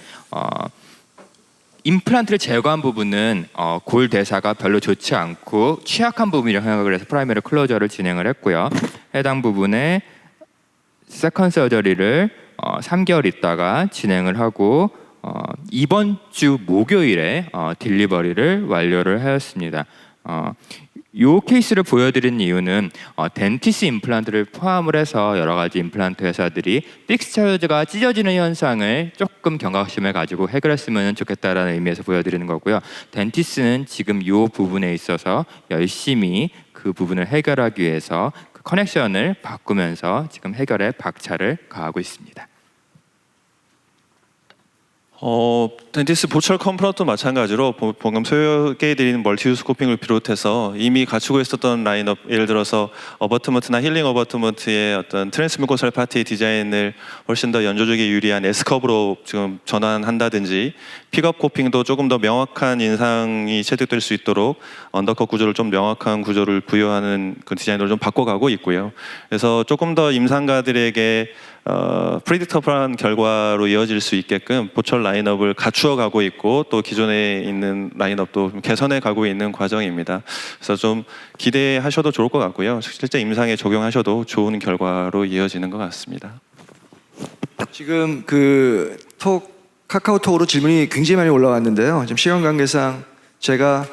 임플란트를 제거한 부분은 골 대사가 별로 좋지 않고 취약한 부분이라고 생각을 해서 프라이머리 클로저를 진행을 했고요. 해당 부분에 세컨 서저리를 3개월 있다가 진행을 하고 이번 주 목요일에 딜리버리를 완료를 하였습니다. 이 케이스를 보여드린 이유는 덴티스 임플란트를 포함을 해서 여러 가지 임플란트 회사들이 픽스처가 찢어지는 현상을 조금 경각심을 가지고 해결했으면 좋겠다라는 의미에서 보여드리는 거고요. 덴티스는 지금 이 부분에 있어서 열심히 그 부분을 해결하기 위해서 그 커넥션을 바꾸면서 지금 해결에 박차를 가하고 있습니다.
덴티스 보철 컴프런트도 마찬가지로 방금 소개해드린 멀티유스코핑을 비롯해서 이미 갖추고 있었던 라인업, 예를 들어서 어버트먼트나 힐링 어버트먼트의 어떤 트랜스뮤코설 파티 디자인을 훨씬 더 연조적이 유리한 S컵으로 지금 전환한다든지 픽업 코핑도 조금 더 명확한 인상이 체득될 수 있도록 언더컷 구조를 좀 명확한 구조를 부여하는 그 디자인으로 좀 바꿔가고 있고요. 그래서 조금 더 임상가들에게 프리딕터블한 결과로 이어질 수 있게끔 보철 라인업을 갖추어 가고 있고 또 기존에 있는 라인업도 좀 개선해 가고 있는 과정입니다. 그래서 좀 기대하셔도 좋을 것 같고요. 실제 임상에 적용하셔도 좋은 결과로 이어지는 것 같습니다.
지금 카카오톡으로 질문이 굉장히 많이 올라왔는데요. 지금 시간 관계상 제가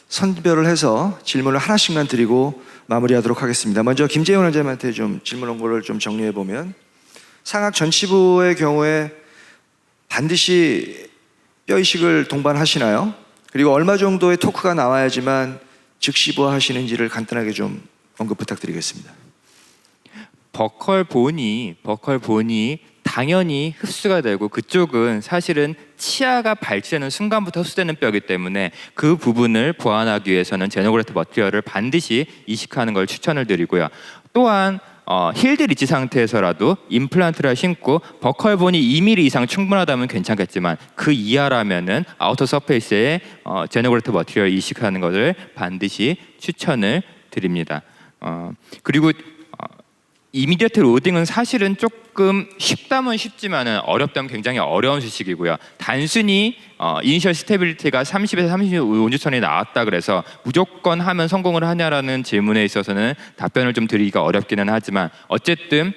선별을 해서 질문을 하나씩만 드리고 마무리하도록 하겠습니다. 먼저 김재훈 원장님한테 좀 질문 온 거를 좀 정리해 보면, 상악 전치부의 경우에 반드시 뼈 이식을 동반하시나요? 그리고 얼마 정도의 토크가 나와야지만 즉시 부하하시는지를 간단하게 좀 언급 부탁드리겠습니다.
버컬 본이 당연히 흡수가 되고 그쪽은 사실은 치아가 발치되는 순간부터 흡수되는 뼈이기 때문에 그 부분을 보완하기 위해서는 제노그래트 머티리얼을 반드시 이식하는 걸 추천을 드리고요. 또한 힐드 리치 상태에서라도 임플란트를 심고 버컬본이 2mm 이상 충분하다면 괜찮겠지만 그 이하라면은 아우터 서페이스에 제노그래트 머티리얼 이식하는 것을 반드시 추천을 드립니다. 그리고 이미디어트 로딩은 사실은 조금 쉽다면 쉽지만은 어렵다면 굉장히 어려운 수식이고요. 단순히 이니셜 스테빌리티가 30에서 35뉴턴이 나왔다 그래서 무조건 하면 성공을 하냐라는 질문에 있어서는 답변을 좀 드리기가 어렵기는 하지만 어쨌든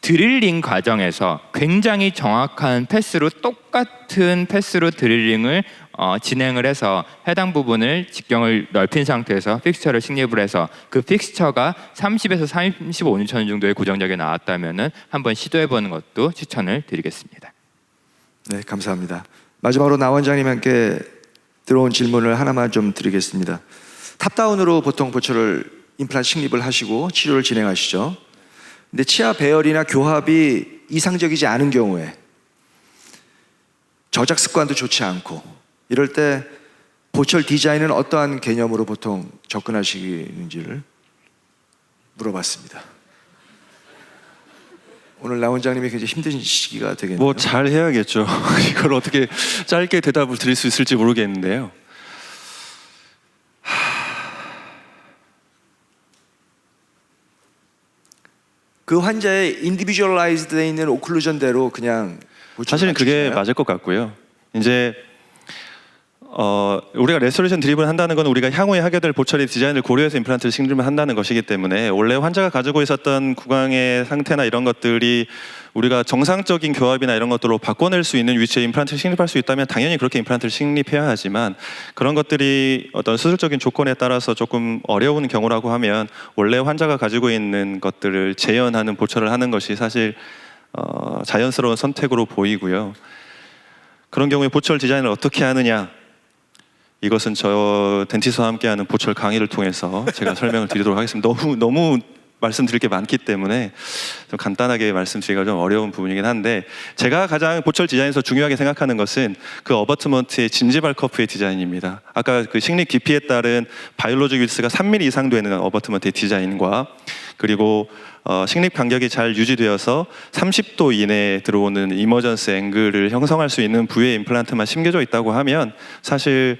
드릴링 과정에서 굉장히 정확한 패스로 똑같은 패스로 드릴링을 진행을 해서 해당 부분을 직경을 넓힌 상태에서 픽스처를 식립을 해서 그 픽스처가 30에서 35뉴턴 정도의 고정력이 나왔다면은 한번 시도해보는 것도 추천을 드리겠습니다.
네, 감사합니다. 마지막으로 나 원장님께 들어온 질문을 하나만 좀 드리겠습니다. 탑다운으로 보통 보철을 임플란트 식립을 하시고 치료를 진행하시죠. 근데 치아 배열이나 교합이 이상적이지 않은 경우에 저작 습관도 좋지 않고 이럴 때 보철 디자인은 어떠한 개념으로 보통 접근하시는지를 물어봤습니다. 오늘 나 원장님이 굉장히 힘든 시기가 되겠네요.
뭐 잘 해야겠죠. 이걸 어떻게 짧게 대답을 드릴 수 있을지 모르겠는데요.
그 환자의 인디비주얼라이즈드 돼 있는 오클루전대로 그냥
사실은 그게
맞추시나요?
맞을 것 같고요. 이제 우리가 레스토레이션 드립을 한다는 건 우리가 향후에 하게 될 보철의 디자인을 고려해서 임플란트를 심부름을 한다는 것이기 때문에 원래 환자가 가지고 있었던 구강의 상태나 이런 것들이 우리가 정상적인 교합이나 이런 것들로 바꿔낼 수 있는 위치에 임플란트를 식립할 수 있다면 당연히 그렇게 임플란트를 식립해야 하지만 그런 것들이 어떤 수술적인 조건에 따라서 조금 어려운 경우라고 하면 원래 환자가 가지고 있는 것들을 재현하는 보철을 하는 것이 사실 자연스러운 선택으로 보이고요. 그런 경우에 보철 디자인을 어떻게 하느냐, 이것은 저 덴티스와 함께하는 보철 강의를 통해서 제가 설명을 드리도록 하겠습니다. 너무 말씀드릴 게 많기 때문에 좀 간단하게 말씀드리기가 좀 어려운 부분이긴 한데, 제가 가장 보철 디자인에서 중요하게 생각하는 것은 그 어버트먼트의 진지발 커프의 디자인입니다. 아까 그 식립 깊이에 따른 바이올로직 위스가 3mm 이상 되는 어버트먼트의 디자인과, 그리고 식립 간격이 잘 유지되어서 30도 이내에 들어오는 이머전스 앵글을 형성할 수 있는 부위의 임플란트만 심겨져 있다고 하면 사실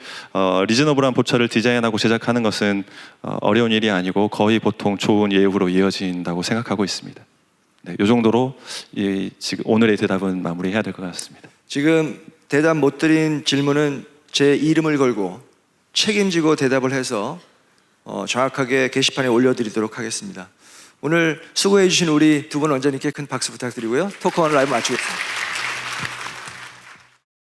리즈너블한 보철을 디자인하고 제작하는 것은 어려운 일이 아니고 거의 보통 좋은 예후로 이어진다고 생각하고 있습니다. 네, 이 정도로 지금 오늘의 대답은 마무리해야 될 것 같습니다.
지금 대답 못 드린 질문은 제 이름을 걸고 책임지고 대답을 해서 정확하게 게시판에 올려드리도록 하겠습니다. 오늘 수고해 주신 우리 두 분 원장님께 큰 박수 부탁드리고요. 토크원 라이브 마치겠습니다.